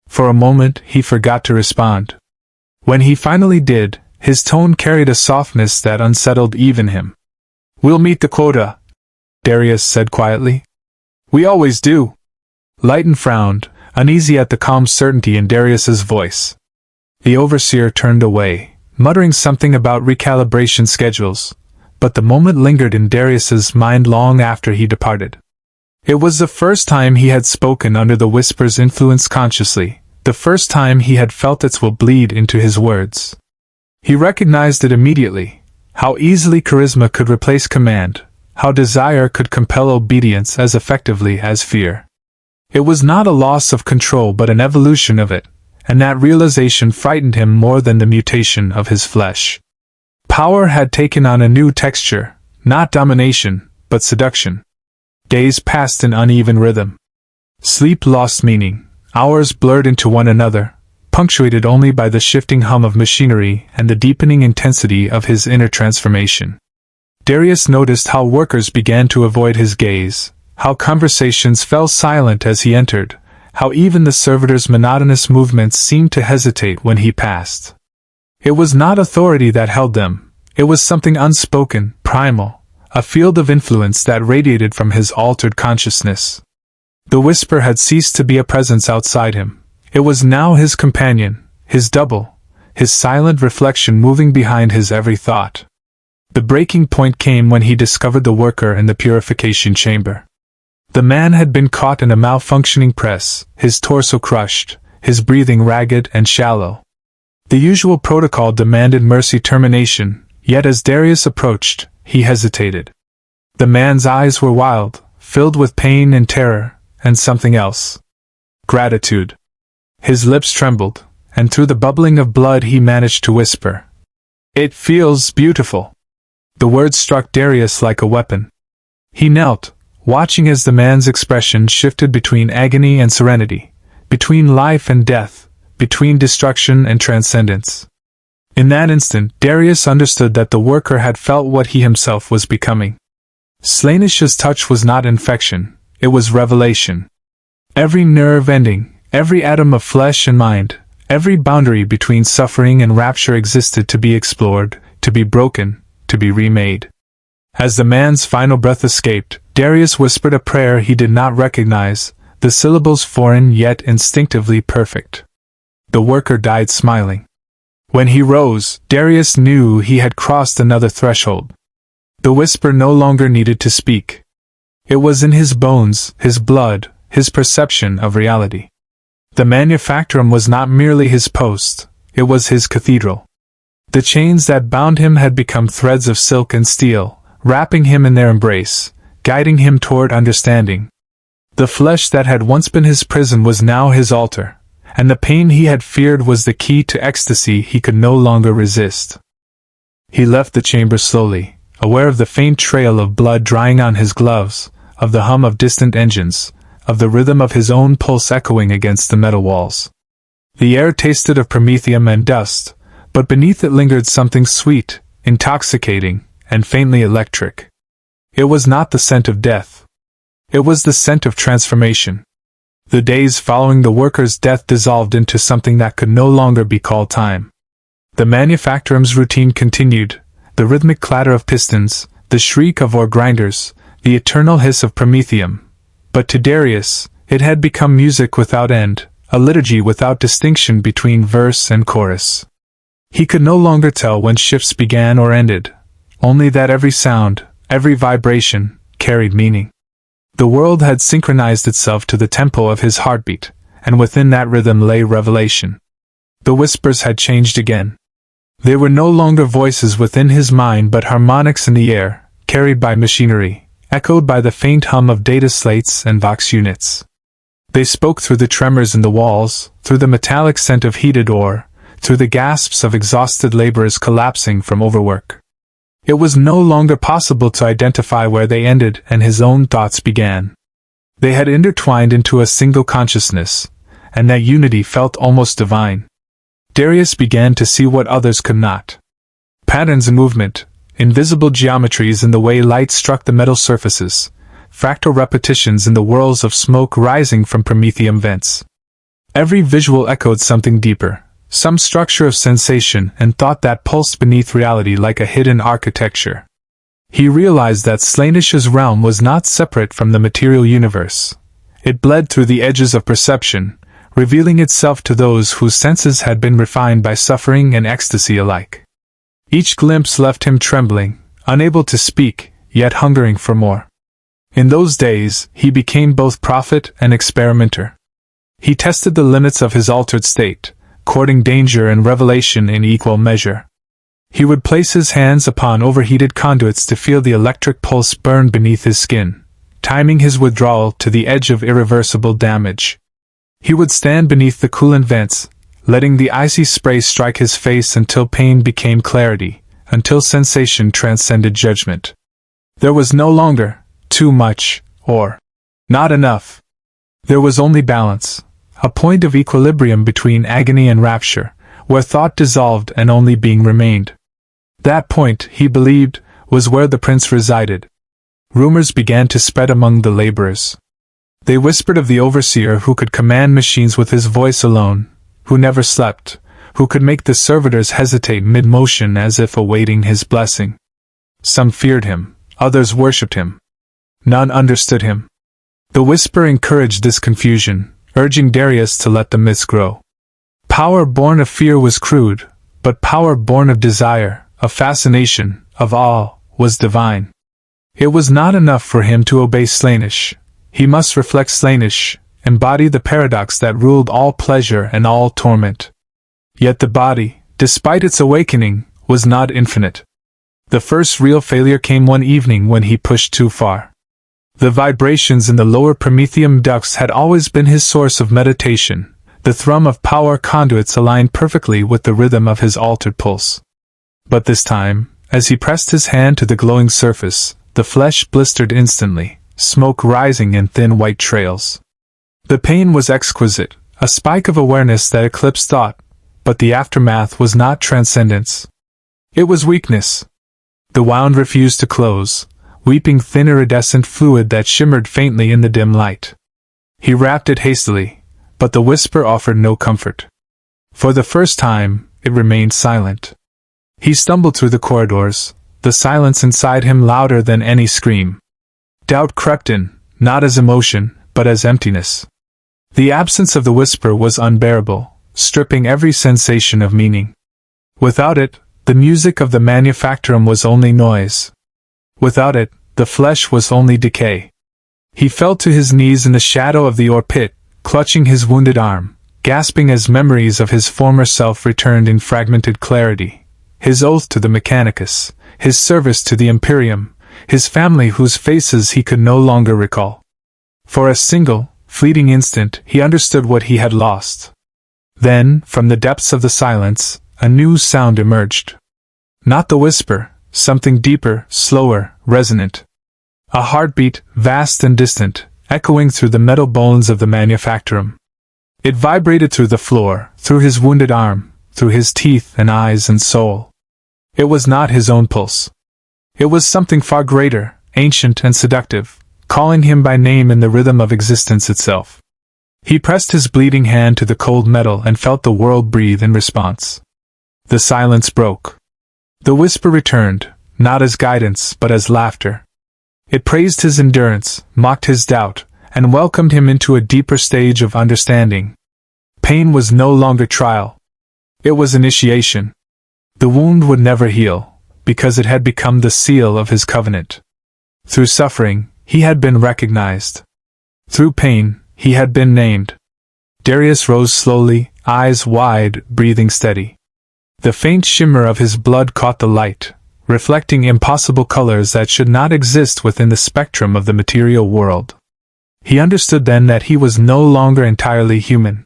For a moment he forgot to respond. When he finally did, his tone carried a softness that unsettled even him. "We'll meet the quota," Darius said quietly. "We always do." Lighton frowned, uneasy at the calm certainty in Darius's voice. The overseer turned away, muttering something about recalibration schedules, but the moment lingered in Darius's mind long after he departed. It was the first time he had spoken under the whisper's influence consciously, the first time he had felt its will bleed into his words. He recognized it immediately, how easily charisma could replace command, how desire could compel obedience as effectively as fear. It was not a loss of control but an evolution of it, and that realization frightened him more than the mutation of his flesh. Power had taken on a new texture, not domination, but seduction. Days passed in uneven rhythm. Sleep lost meaning, hours blurred into one another, punctuated only by the shifting hum of machinery and the deepening intensity of his inner transformation. Darius noticed how workers began to avoid his gaze, how conversations fell silent as he entered, how even the servitor's monotonous movements seemed to hesitate when he passed. It was not authority that held them, it was something unspoken, primal, a field of influence that radiated from his altered consciousness. The whisper had ceased to be a presence outside him. It was now his companion, his double, his silent reflection moving behind his every thought. The breaking point came when he discovered the worker in the purification chamber. The man had been caught in a malfunctioning press, his torso crushed, his breathing ragged and shallow. The usual protocol demanded mercy termination, yet as Darius approached, he hesitated. The man's eyes were wild, filled with pain and terror, and something else. Gratitude. His lips trembled, and through the bubbling of blood he managed to whisper, "It feels beautiful." The words struck Darius like a weapon. He knelt, watching as the man's expression shifted between agony and serenity, between life and death, between destruction and transcendence. In that instant, Darius understood that the worker had felt what he himself was becoming. Slaanesh's touch was not infection, it was revelation. Every nerve ending, every atom of flesh and mind, every boundary between suffering and rapture existed to be explored, to be broken, to be remade. As the man's final breath escaped, Darius whispered a prayer he did not recognize, the syllables foreign yet instinctively perfect. The worker died smiling. When he rose, Darius knew he had crossed another threshold. The whisper no longer needed to speak. It was in his bones, his blood, his perception of reality. The Manufactorum was not merely his post, it was his cathedral. The chains that bound him had become threads of silk and steel, wrapping him in their embrace, guiding him toward understanding. The flesh that had once been his prison was now his altar, and the pain he had feared was the key to ecstasy he could no longer resist. He left the chamber slowly, aware of the faint trail of blood drying on his gloves, of the hum of distant engines, of the rhythm of his own pulse echoing against the metal walls. The air tasted of promethium and dust, but beneath it lingered something sweet, intoxicating, and faintly electric. It was not the scent of death. It was the scent of transformation. The days following the worker's death dissolved into something that could no longer be called time. The Manufactorum's routine continued, the rhythmic clatter of pistons, the shriek of ore grinders, the eternal hiss of promethium. But to Darius, it had become music without end, a liturgy without distinction between verse and chorus. He could no longer tell when shifts began or ended, only that every sound, every vibration, carried meaning. The world had synchronized itself to the tempo of his heartbeat, and within that rhythm lay revelation. The whispers had changed again. They were no longer voices within his mind but harmonics in the air, carried by machinery, echoed by the faint hum of data slates and vox units. They spoke through the tremors in the walls, through the metallic scent of heated ore, through the gasps of exhausted laborers collapsing from overwork. It was no longer possible to identify where they ended and his own thoughts began. They had intertwined into a single consciousness, and that unity felt almost divine. Darius began to see what others could not. Patterns in movement, invisible geometries in the way light struck the metal surfaces, fractal repetitions in the whirls of smoke rising from promethium vents. Every visual echoed something deeper, some structure of sensation and thought that pulsed beneath reality like a hidden architecture. He realized that Slaanesh's realm was not separate from the material universe. It bled through the edges of perception, revealing itself to those whose senses had been refined by suffering and ecstasy alike. Each glimpse left him trembling, unable to speak, yet hungering for more. In those days, he became both prophet and experimenter. He tested the limits of his altered state, courting danger and revelation in equal measure. He would place his hands upon overheated conduits to feel the electric pulse burn beneath his skin, timing his withdrawal to the edge of irreversible damage. He would stand beneath the coolant vents, letting the icy spray strike his face until pain became clarity, until sensation transcended judgment. There was no longer too much, or not enough. There was only balance, a point of equilibrium between agony and rapture, where thought dissolved and only being remained. That point, he believed, was where the prince resided. Rumors began to spread among the laborers. They whispered of the overseer who could command machines with his voice alone, who never slept, who could make the servitors hesitate mid-motion as if awaiting his blessing. Some feared him, others worshipped him. None understood him. The whisper encouraged this confusion, urging Darius to let the myths grow. Power born of fear was crude, but power born of desire, of fascination, of awe, was divine. It was not enough for him to obey Slaanesh. He must reflect Slaanesh, embody the paradox that ruled all pleasure and all torment. Yet the body, despite its awakening, was not infinite. The first real failure came one evening when he pushed too far. The vibrations in the lower promethium ducts had always been his source of meditation. The thrum of power conduits aligned perfectly with the rhythm of his altered pulse. But this time, as he pressed his hand to the glowing surface, the flesh blistered instantly, smoke rising in thin white trails. The pain was exquisite, a spike of awareness that eclipsed thought, but the aftermath was not transcendence. It was weakness. The wound refused to close, weeping thin iridescent fluid that shimmered faintly in the dim light. He wrapped it hastily, but the whisper offered no comfort. For the first time, it remained silent. He stumbled through the corridors, the silence inside him louder than any scream. Doubt crept in, not as emotion, but as emptiness. The absence of the whisper was unbearable, stripping every sensation of meaning. Without it, the music of the Manufactorum was only noise. Without it, the flesh was only decay. He fell to his knees in the shadow of the ore pit, clutching his wounded arm, gasping as memories of his former self returned in fragmented clarity. His oath to the Mechanicus, his service to the Imperium, his family whose faces he could no longer recall. For a single, fleeting instant, he understood what he had lost. Then, from the depths of the silence, a new sound emerged. Not the whisper, something deeper, slower, resonant. A heartbeat, vast and distant, echoing through the metal bones of the Manufactorum. It vibrated through the floor, through his wounded arm, through his teeth and eyes and soul. It was not his own pulse. It was something far greater, ancient and seductive, calling him by name in the rhythm of existence itself. He pressed his bleeding hand to the cold metal and felt the world breathe in response. The silence broke. The whisper returned, not as guidance but as laughter. It praised his endurance, mocked his doubt, and welcomed him into a deeper stage of understanding. Pain was no longer trial. It was initiation. The wound would never heal, because it had become the seal of his covenant. Through suffering, he had been recognized. Through pain, he had been named. Darius rose slowly, eyes wide, breathing steady. The faint shimmer of his blood caught the light, reflecting impossible colors that should not exist within the spectrum of the material world. He understood then that he was no longer entirely human.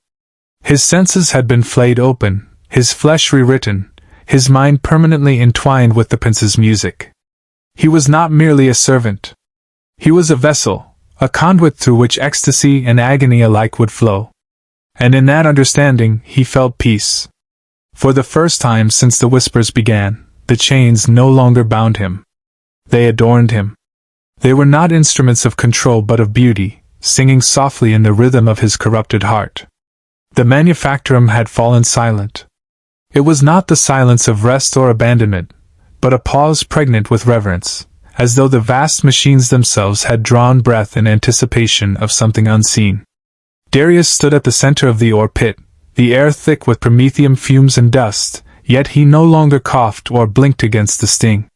His senses had been flayed open, his flesh rewritten, his mind permanently entwined with the prince's music. He was not merely a servant. He was a vessel, a conduit through which ecstasy and agony alike would flow. And in that understanding, he felt peace. For the first time since the whispers began, the chains no longer bound him. They adorned him. They were not instruments of control but of beauty, singing softly in the rhythm of his corrupted heart. The Manufactorum had fallen silent. It was not the silence of rest or abandonment, but a pause pregnant with reverence, as though the vast machines themselves had drawn breath in anticipation of something unseen. Darius stood at the center of the ore pit, the air thick with promethium fumes and dust, yet he no longer coughed or blinked against the sting.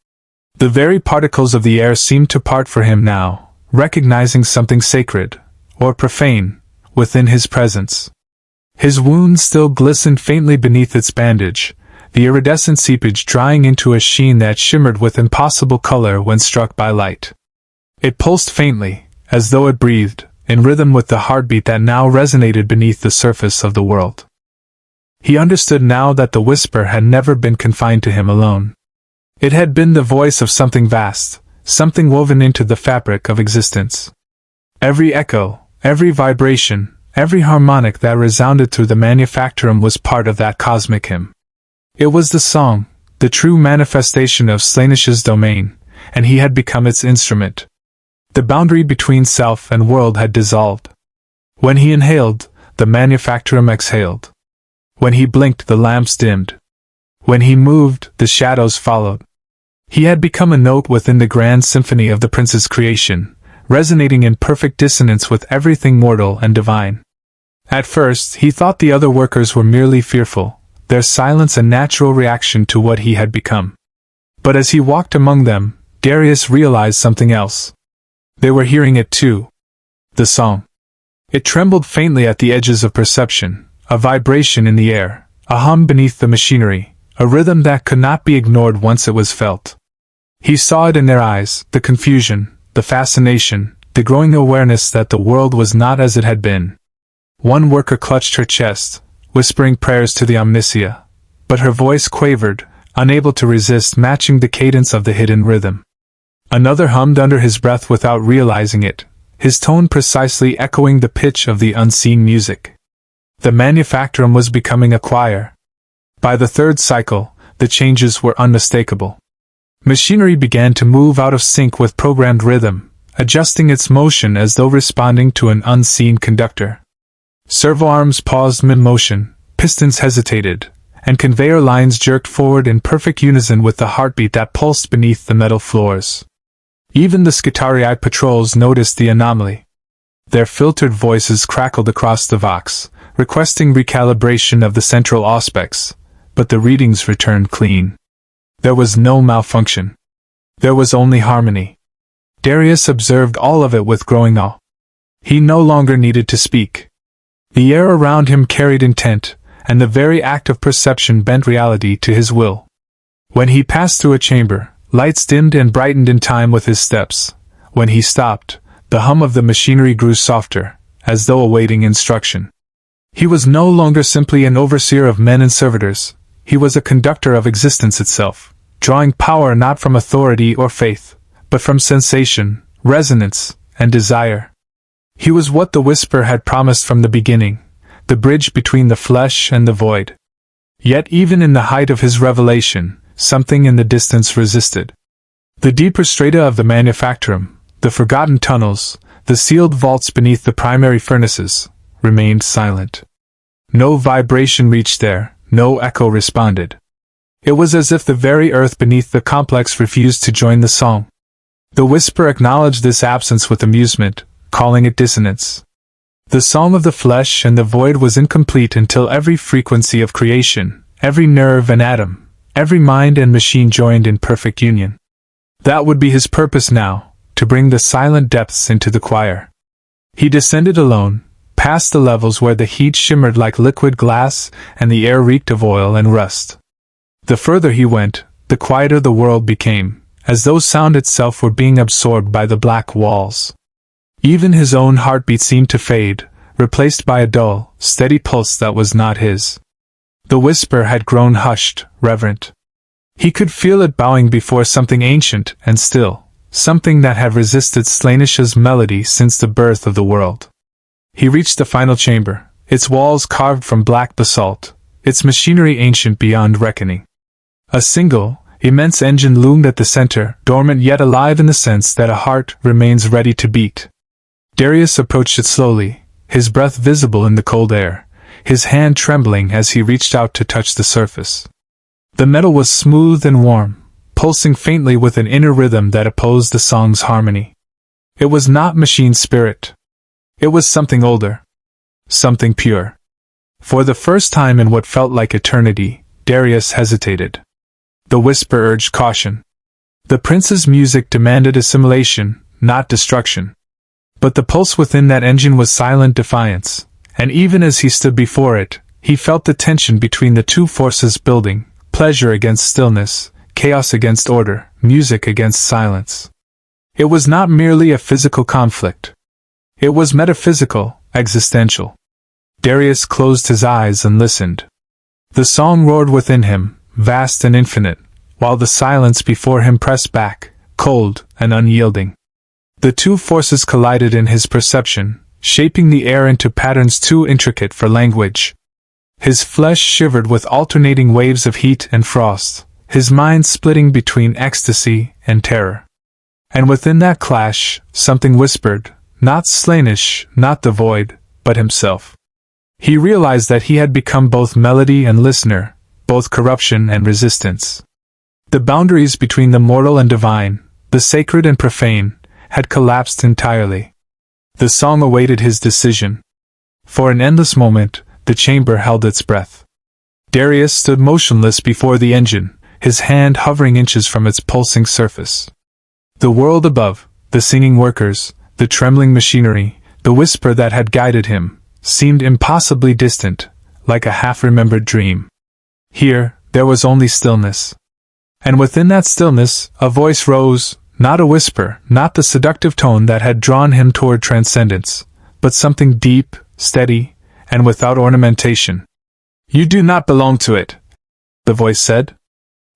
The very particles of the air seemed to part for him now, recognizing something sacred, or profane, within his presence. His wound still glistened faintly beneath its bandage, the iridescent seepage drying into a sheen that shimmered with impossible color when struck by light. It pulsed faintly, as though it breathed, in rhythm with the heartbeat that now resonated beneath the surface of the world. He understood now that the whisper had never been confined to him alone. It had been the voice of something vast, something woven into the fabric of existence. Every echo, every vibration, every harmonic that resounded through the Manufactorum was part of that cosmic hymn. It was the song, the true manifestation of Slaanesh's domain, and he had become its instrument. The boundary between self and world had dissolved. When he inhaled, the Manufactorum exhaled. When he blinked, the lamps dimmed. When he moved, the shadows followed. He had become a note within the grand symphony of the prince's creation, resonating in perfect dissonance with everything mortal and divine. At first, he thought the other workers were merely fearful, their silence a natural reaction to what he had become. But as he walked among them, Darius realized something else. They were hearing it too. The song. It trembled faintly at the edges of perception, a vibration in the air, a hum beneath the machinery, a rhythm that could not be ignored once it was felt. He saw it in their eyes, the confusion, the fascination, the growing awareness that the world was not as it had been. One worker clutched her chest, whispering prayers to the Omnicia, but her voice quavered, unable to resist matching the cadence of the hidden rhythm. Another hummed under his breath without realizing it, his tone precisely echoing the pitch of the unseen music. The Manufactorum was becoming a choir. By the third cycle, the changes were unmistakable. Machinery began to move out of sync with programmed rhythm, adjusting its motion as though responding to an unseen conductor. Servo arms paused mid-motion, pistons hesitated, and conveyor lines jerked forward in perfect unison with the heartbeat that pulsed beneath the metal floors. Even the Skitarii patrols noticed the anomaly. Their filtered voices crackled across the Vox, requesting recalibration of the central aspects, but the readings returned clean. There was no malfunction. There was only harmony. Darius observed all of it with growing awe. He no longer needed to speak. The air around him carried intent, and the very act of perception bent reality to his will. When he passed through a chamber, lights dimmed and brightened in time with his steps. When he stopped, the hum of the machinery grew softer, as though awaiting instruction. He was no longer simply an overseer of men and servitors. He was a conductor of existence itself, drawing power not from authority or faith, but from sensation, resonance, and desire. He was what the whisper had promised from the beginning, the bridge between the flesh and the void. Yet even in the height of his revelation, something in the distance resisted. The deeper strata of the Manufactorum, the forgotten tunnels, the sealed vaults beneath the primary furnaces, remained silent. No vibration reached there, no echo responded. It was as if the very earth beneath the complex refused to join the song. The whisper acknowledged this absence with amusement, calling it dissonance. The song of the flesh and the void was incomplete until every frequency of creation, every nerve and atom, every mind and machine joined in perfect union. That would be his purpose now, to bring the silent depths into the choir. He descended alone, past the levels where the heat shimmered like liquid glass and the air reeked of oil and rust. The further he went, the quieter the world became, as though sound itself were being absorbed by the black walls. Even his own heartbeat seemed to fade, replaced by a dull, steady pulse that was not his. The whisper had grown hushed, reverent. He could feel it bowing before something ancient and still, something that had resisted Slaanesh's melody since the birth of the world. He reached the final chamber, its walls carved from black basalt, its machinery ancient beyond reckoning. A single, immense engine loomed at the center, dormant yet alive in the sense that a heart remains ready to beat. Darius approached it slowly, his breath visible in the cold air, his hand trembling as he reached out to touch the surface. The metal was smooth and warm, pulsing faintly with an inner rhythm that opposed the song's harmony. It was not machine spirit. It was something older. Something pure. For the first time in what felt like eternity, Darius hesitated. The whisper urged caution. The prince's music demanded assimilation, not destruction. But the pulse within that engine was silent defiance, and even as he stood before it, he felt the tension between the two forces building, pleasure against stillness, chaos against order, music against silence. It was not merely a physical conflict. It was metaphysical, existential. Darius closed his eyes and listened. The song roared within him, vast and infinite, while the silence before him pressed back, cold and unyielding. The two forces collided in his perception, shaping the air into patterns too intricate for language. His flesh shivered with alternating waves of heat and frost, his mind splitting between ecstasy and terror. And within that clash, something whispered, not Slaanesh, not the void, but himself. He realized that he had become both melody and listener, both corruption and resistance. The boundaries between the mortal and divine, the sacred and profane, had collapsed entirely. The song awaited his decision. For an endless moment, the chamber held its breath. Darius stood motionless before the engine, his hand hovering inches from its pulsing surface. The world above, the singing workers, the trembling machinery, the whisper that had guided him, seemed impossibly distant, like a half-remembered dream. Here, there was only stillness. And within that stillness, a voice rose, not a whisper, not the seductive tone that had drawn him toward transcendence, but something deep, steady, and without ornamentation. "You do not belong to it," the voice said.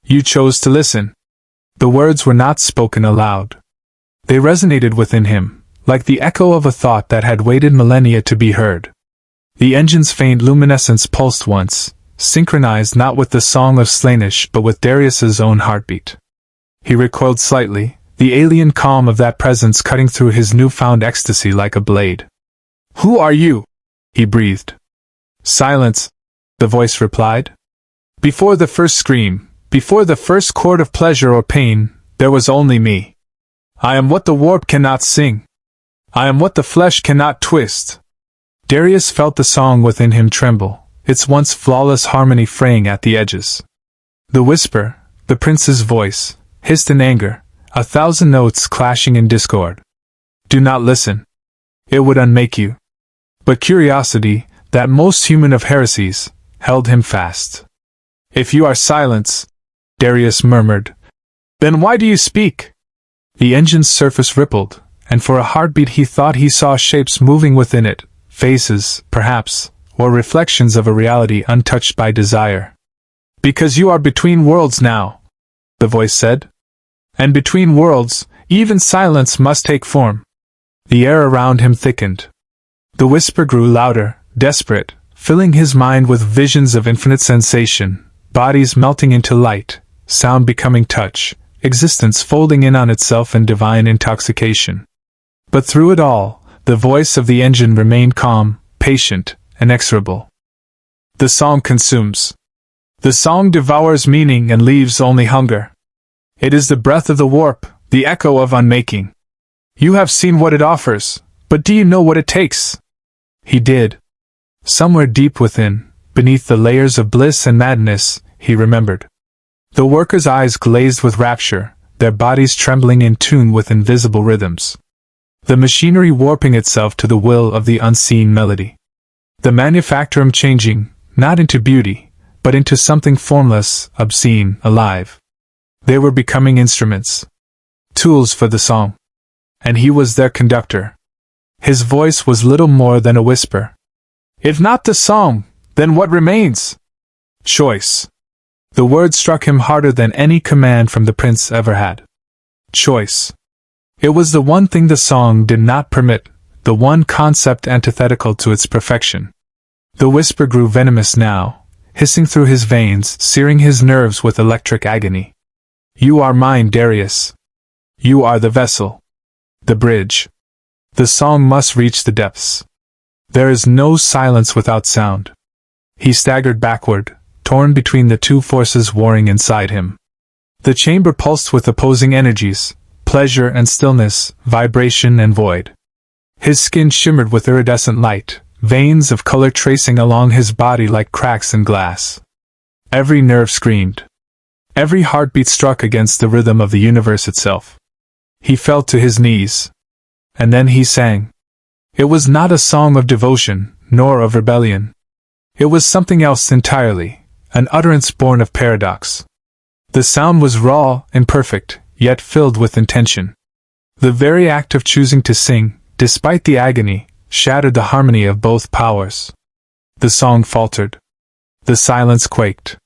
"You chose to listen." The words were not spoken aloud. They resonated within him, like the echo of a thought that had waited millennia to be heard. The engine's faint luminescence pulsed once, synchronized not with the song of Slaanesh but with Darius's own heartbeat. He recoiled slightly, the alien calm of that presence cutting through his newfound ecstasy like a blade. "Who are you?" he breathed. "Silence," the voice replied. "Before the first scream, before the first chord of pleasure or pain, there was only me. I am what the warp cannot sing. I am what the flesh cannot twist." Darius felt the song within him tremble, its once flawless harmony fraying at the edges. The whisper, the prince's voice, hissed in anger, a thousand notes clashing in discord. "Do not listen. It would unmake you." But curiosity, that most human of heresies, held him fast. "If you are silence," Darius murmured, "then why do you speak?" The engine's surface rippled, and for a heartbeat he thought he saw shapes moving within it, faces, perhaps, or reflections of a reality untouched by desire. "Because you are between worlds now," the voice said. "And between worlds, even silence must take form." The air around him thickened. The whisper grew louder, desperate, filling his mind with visions of infinite sensation, bodies melting into light, sound becoming touch, existence folding in on itself in divine intoxication. But through it all, the voice of the engine remained calm, patient, inexorable. "The song consumes. The song devours meaning and leaves only hunger. It is the breath of the warp, the echo of unmaking. You have seen what it offers, but do you know what it takes?" He did. Somewhere deep within, beneath the layers of bliss and madness, he remembered. The workers' eyes glazed with rapture, their bodies trembling in tune with invisible rhythms. The machinery warping itself to the will of the unseen melody. The manufactorum changing, not into beauty, but into something formless, obscene, alive. They were becoming instruments. Tools for the song. And he was their conductor. His voice was little more than a whisper. "If not the song, then what remains?" "Choice." The word struck him harder than any command from the prince ever had. Choice. It was the one thing the song did not permit, the one concept antithetical to its perfection. The whisper grew venomous now, hissing through his veins, searing his nerves with electric agony. "You are mine, Darius. You are the vessel. The bridge. The song must reach the depths. There is no silence without sound." He staggered backward, torn between the two forces warring inside him. The chamber pulsed with opposing energies, pleasure and stillness, vibration and void. His skin shimmered with iridescent light, veins of color tracing along his body like cracks in glass. Every nerve screamed. Every heartbeat struck against the rhythm of the universe itself. He fell to his knees. And then he sang. It was not a song of devotion, nor of rebellion. It was something else entirely, an utterance born of paradox. The sound was raw, imperfect, yet filled with intention. The very act of choosing to sing, despite the agony, shattered the harmony of both powers. The song faltered. The silence quaked.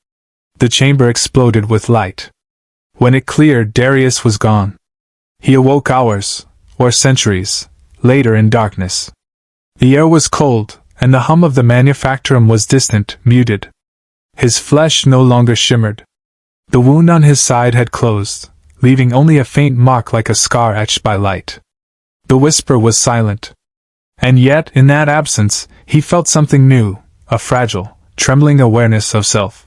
The chamber exploded with light. When it cleared, Darius was gone. He awoke hours, or centuries, later in darkness. The air was cold, and the hum of the Manufactorum was distant, muted. His flesh no longer shimmered. The wound on his side had closed, leaving only a faint mark like a scar etched by light. The whisper was silent. And yet, in that absence, he felt something new, a fragile, trembling awareness of self.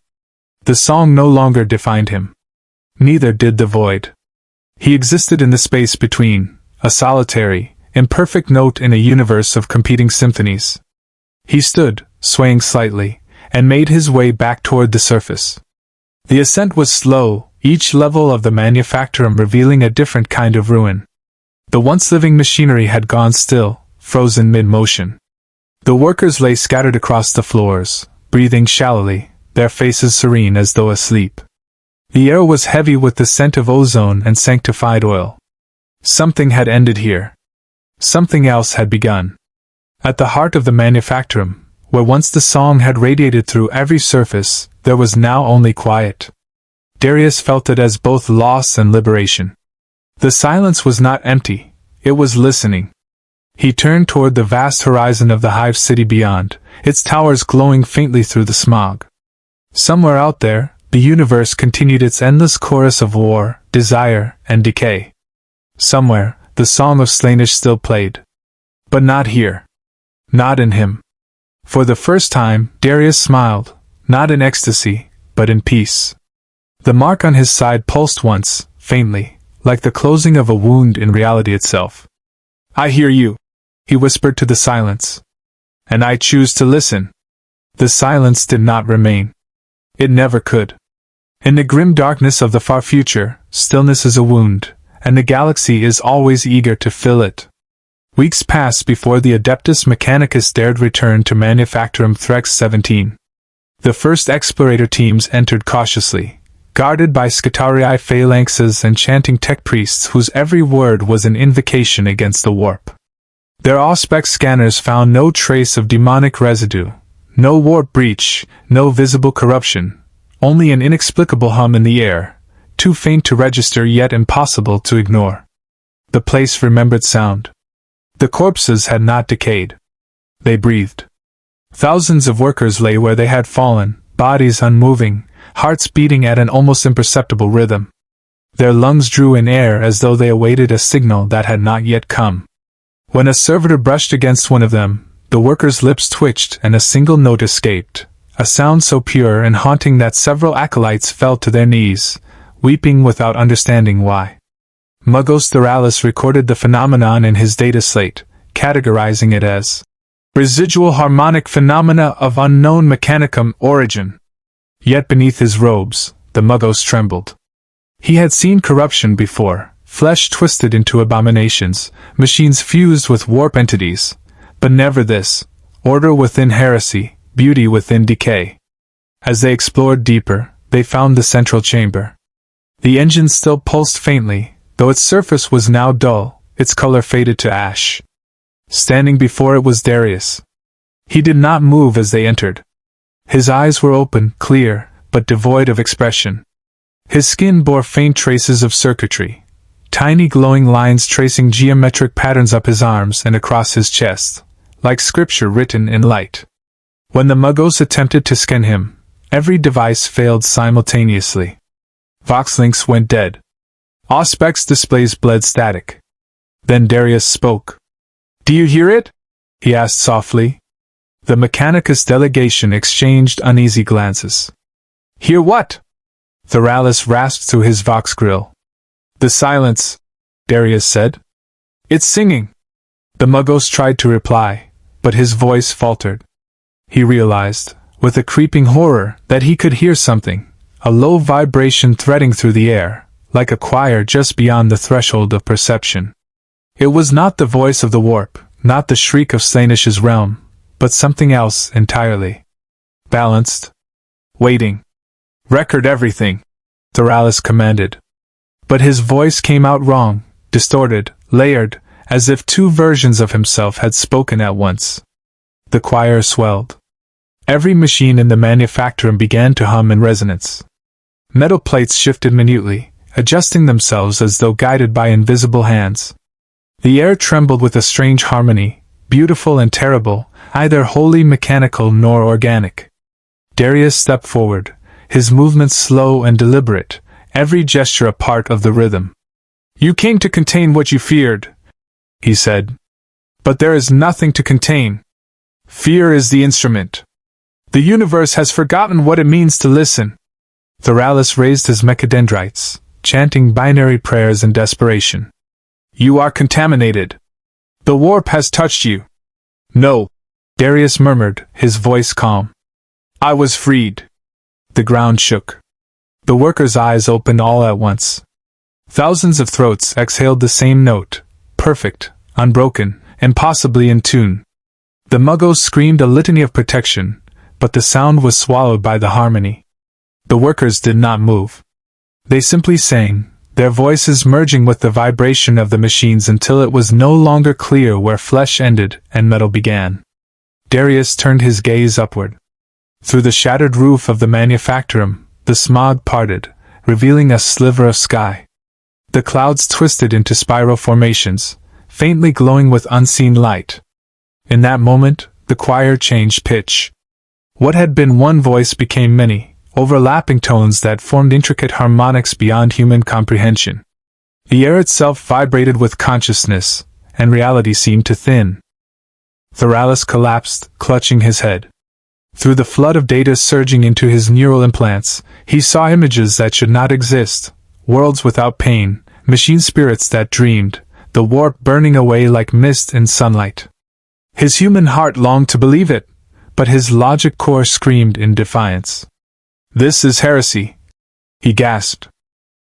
The song no longer defined him. Neither did the void. He existed in the space between, a solitary, imperfect note in a universe of competing symphonies. He stood, swaying slightly, and made his way back toward the surface. The ascent was slow, each level of the Manufactorum revealing a different kind of ruin. The once living machinery had gone still, frozen mid-motion. The workers lay scattered across the floors, breathing shallowly, their faces serene as though asleep. The air was heavy with the scent of ozone and sanctified oil. Something had ended here. Something else had begun. At the heart of the Manufactorum, where once the song had radiated through every surface, there was now only quiet. Darius felt it as both loss and liberation. The silence was not empty, it was listening. He turned toward the vast horizon of the hive city beyond, its towers glowing faintly through the smog. Somewhere out there, the universe continued its endless chorus of war, desire, and decay. Somewhere, the song of Slaanesh still played. But not here. Not in him. For the first time, Darius smiled, not in ecstasy, but in peace. The mark on his side pulsed once, faintly, like the closing of a wound in reality itself. "I hear you," he whispered to the silence. "And I choose to listen." The silence did not remain. It never could. In the grim darkness of the far future, stillness is a wound, and the galaxy is always eager to fill it. Weeks passed before the Adeptus Mechanicus dared return to Manufactorum Threx-17. The first explorator teams entered cautiously, guarded by Scutarii phalanxes and chanting tech priests whose every word was an invocation against the warp. Their Auspex scanners found no trace of demonic residue, no warp breach, no visible corruption, only an inexplicable hum in the air, too faint to register yet impossible to ignore. The place remembered sound. The corpses had not decayed. They breathed. Thousands of workers lay where they had fallen, bodies unmoving, hearts beating at an almost imperceptible rhythm. Their lungs drew in air as though they awaited a signal that had not yet come. When a servitor brushed against one of them, the worker's lips twitched and a single note escaped, a sound so pure and haunting that several acolytes fell to their knees, weeping without understanding why. Muggos Theralis recorded the phenomenon in his data slate, categorizing it as residual harmonic phenomena of unknown mechanicum origin. Yet beneath his robes, the Muggos trembled. He had seen corruption before, flesh twisted into abominations, machines fused with warp entities, but never this, order within heresy, beauty within decay. As they explored deeper, they found the central chamber. The engine still pulsed faintly, though its surface was now dull, its color faded to ash. Standing before it was Darius. He did not move as they entered. His eyes were open, clear, but devoid of expression. His skin bore faint traces of circuitry, tiny glowing lines tracing geometric patterns up his arms and across his chest, like scripture written in light. When the Muggos attempted to scan him, every device failed simultaneously. Voxlinks went dead. Auspex displays bled static. Then Darius spoke. "Do you hear it?" he asked softly. The Mechanicus delegation exchanged uneasy glances. "Hear what?" Theralis rasped through his vox grill. "The silence," Darius said. "It's singing." The Muggos tried to reply, but his voice faltered. He realized, with a creeping horror, that he could hear something, a low vibration threading through the air, like a choir just beyond the threshold of perception. It was not the voice of the warp, not the shriek of Slaanesh's realm, but something else entirely. Balanced. Waiting. Record everything, Darius commanded. But his voice came out wrong, distorted, layered, as if two versions of himself had spoken at once. The choir swelled. Every machine in the manufactorum began to hum in resonance. Metal plates shifted minutely, adjusting themselves as though guided by invisible hands. The air trembled with a strange harmony, beautiful and terrible, neither wholly mechanical nor organic. Darius stepped forward, his movements slow and deliberate, every gesture a part of the rhythm. "You came to contain what you feared," he said. "But there is nothing to contain. Fear is the instrument. The universe has forgotten what it means to listen." Darius raised his mechadendrites, chanting binary prayers in desperation. "You are contaminated. The warp has touched you." "No," Darius murmured, his voice calm. "I was freed." The ground shook. The workers' eyes opened all at once. Thousands of throats exhaled the same note, perfect, unbroken, impossibly in tune. The muggos screamed a litany of protection, but the sound was swallowed by the harmony. The workers did not move. They simply sang, their voices merging with the vibration of the machines until it was no longer clear where flesh ended and metal began. Darius turned his gaze upward. Through the shattered roof of the manufactorum, the smog parted, revealing a sliver of sky. The clouds twisted into spiral formations, faintly glowing with unseen light. In that moment, the choir changed pitch. What had been one voice became many, overlapping tones that formed intricate harmonics beyond human comprehension. The air itself vibrated with consciousness, and reality seemed to thin. Darius collapsed, clutching his head. Through the flood of data surging into his neural implants, he saw images that should not exist, worlds without pain, machine spirits that dreamed, the warp burning away like mist in sunlight. His human heart longed to believe it, but his logic core screamed in defiance. "This is heresy," he gasped.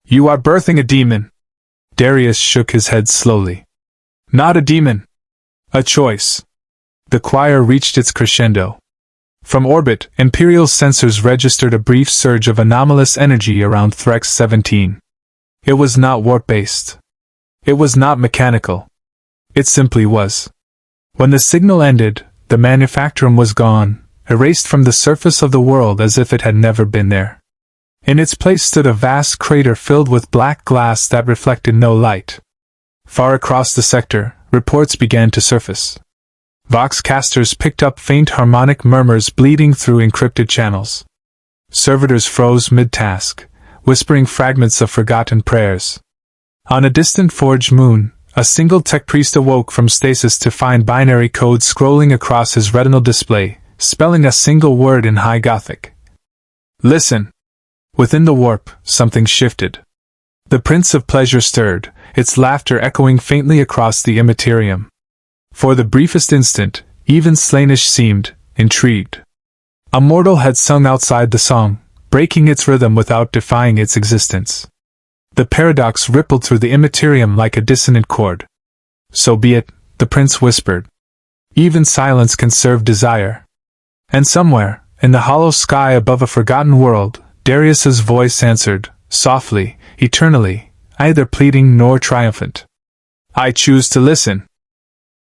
"You are birthing a demon." Darius shook his head slowly. "Not a demon. A choice." The choir reached its crescendo. From orbit, Imperial sensors registered a brief surge of anomalous energy around Threx-17. It was not warp-based. It was not mechanical. It simply was. When the signal ended, the manufactorum was gone, erased from the surface of the world as if it had never been there. In its place stood a vast crater filled with black glass that reflected no light. Far across the sector, reports began to surface. Voxcasters picked up faint harmonic murmurs bleeding through encrypted channels. Servitors froze mid-task, whispering fragments of forgotten prayers. On a distant forge moon, a single tech priest awoke from stasis to find binary code scrolling across his retinal display, spelling a single word in High Gothic. "Listen." Within the warp, something shifted. The Prince of Pleasure stirred, its laughter echoing faintly across the immaterium. For the briefest instant, even Slaanesh seemed intrigued. A mortal had sung outside the song, breaking its rhythm without defying its existence. The paradox rippled through the immaterium like a dissonant chord. "So be it," the prince whispered. "Even silence can serve desire." And somewhere, in the hollow sky above a forgotten world, Darius's voice answered, softly, eternally, neither pleading nor triumphant. "I choose to listen."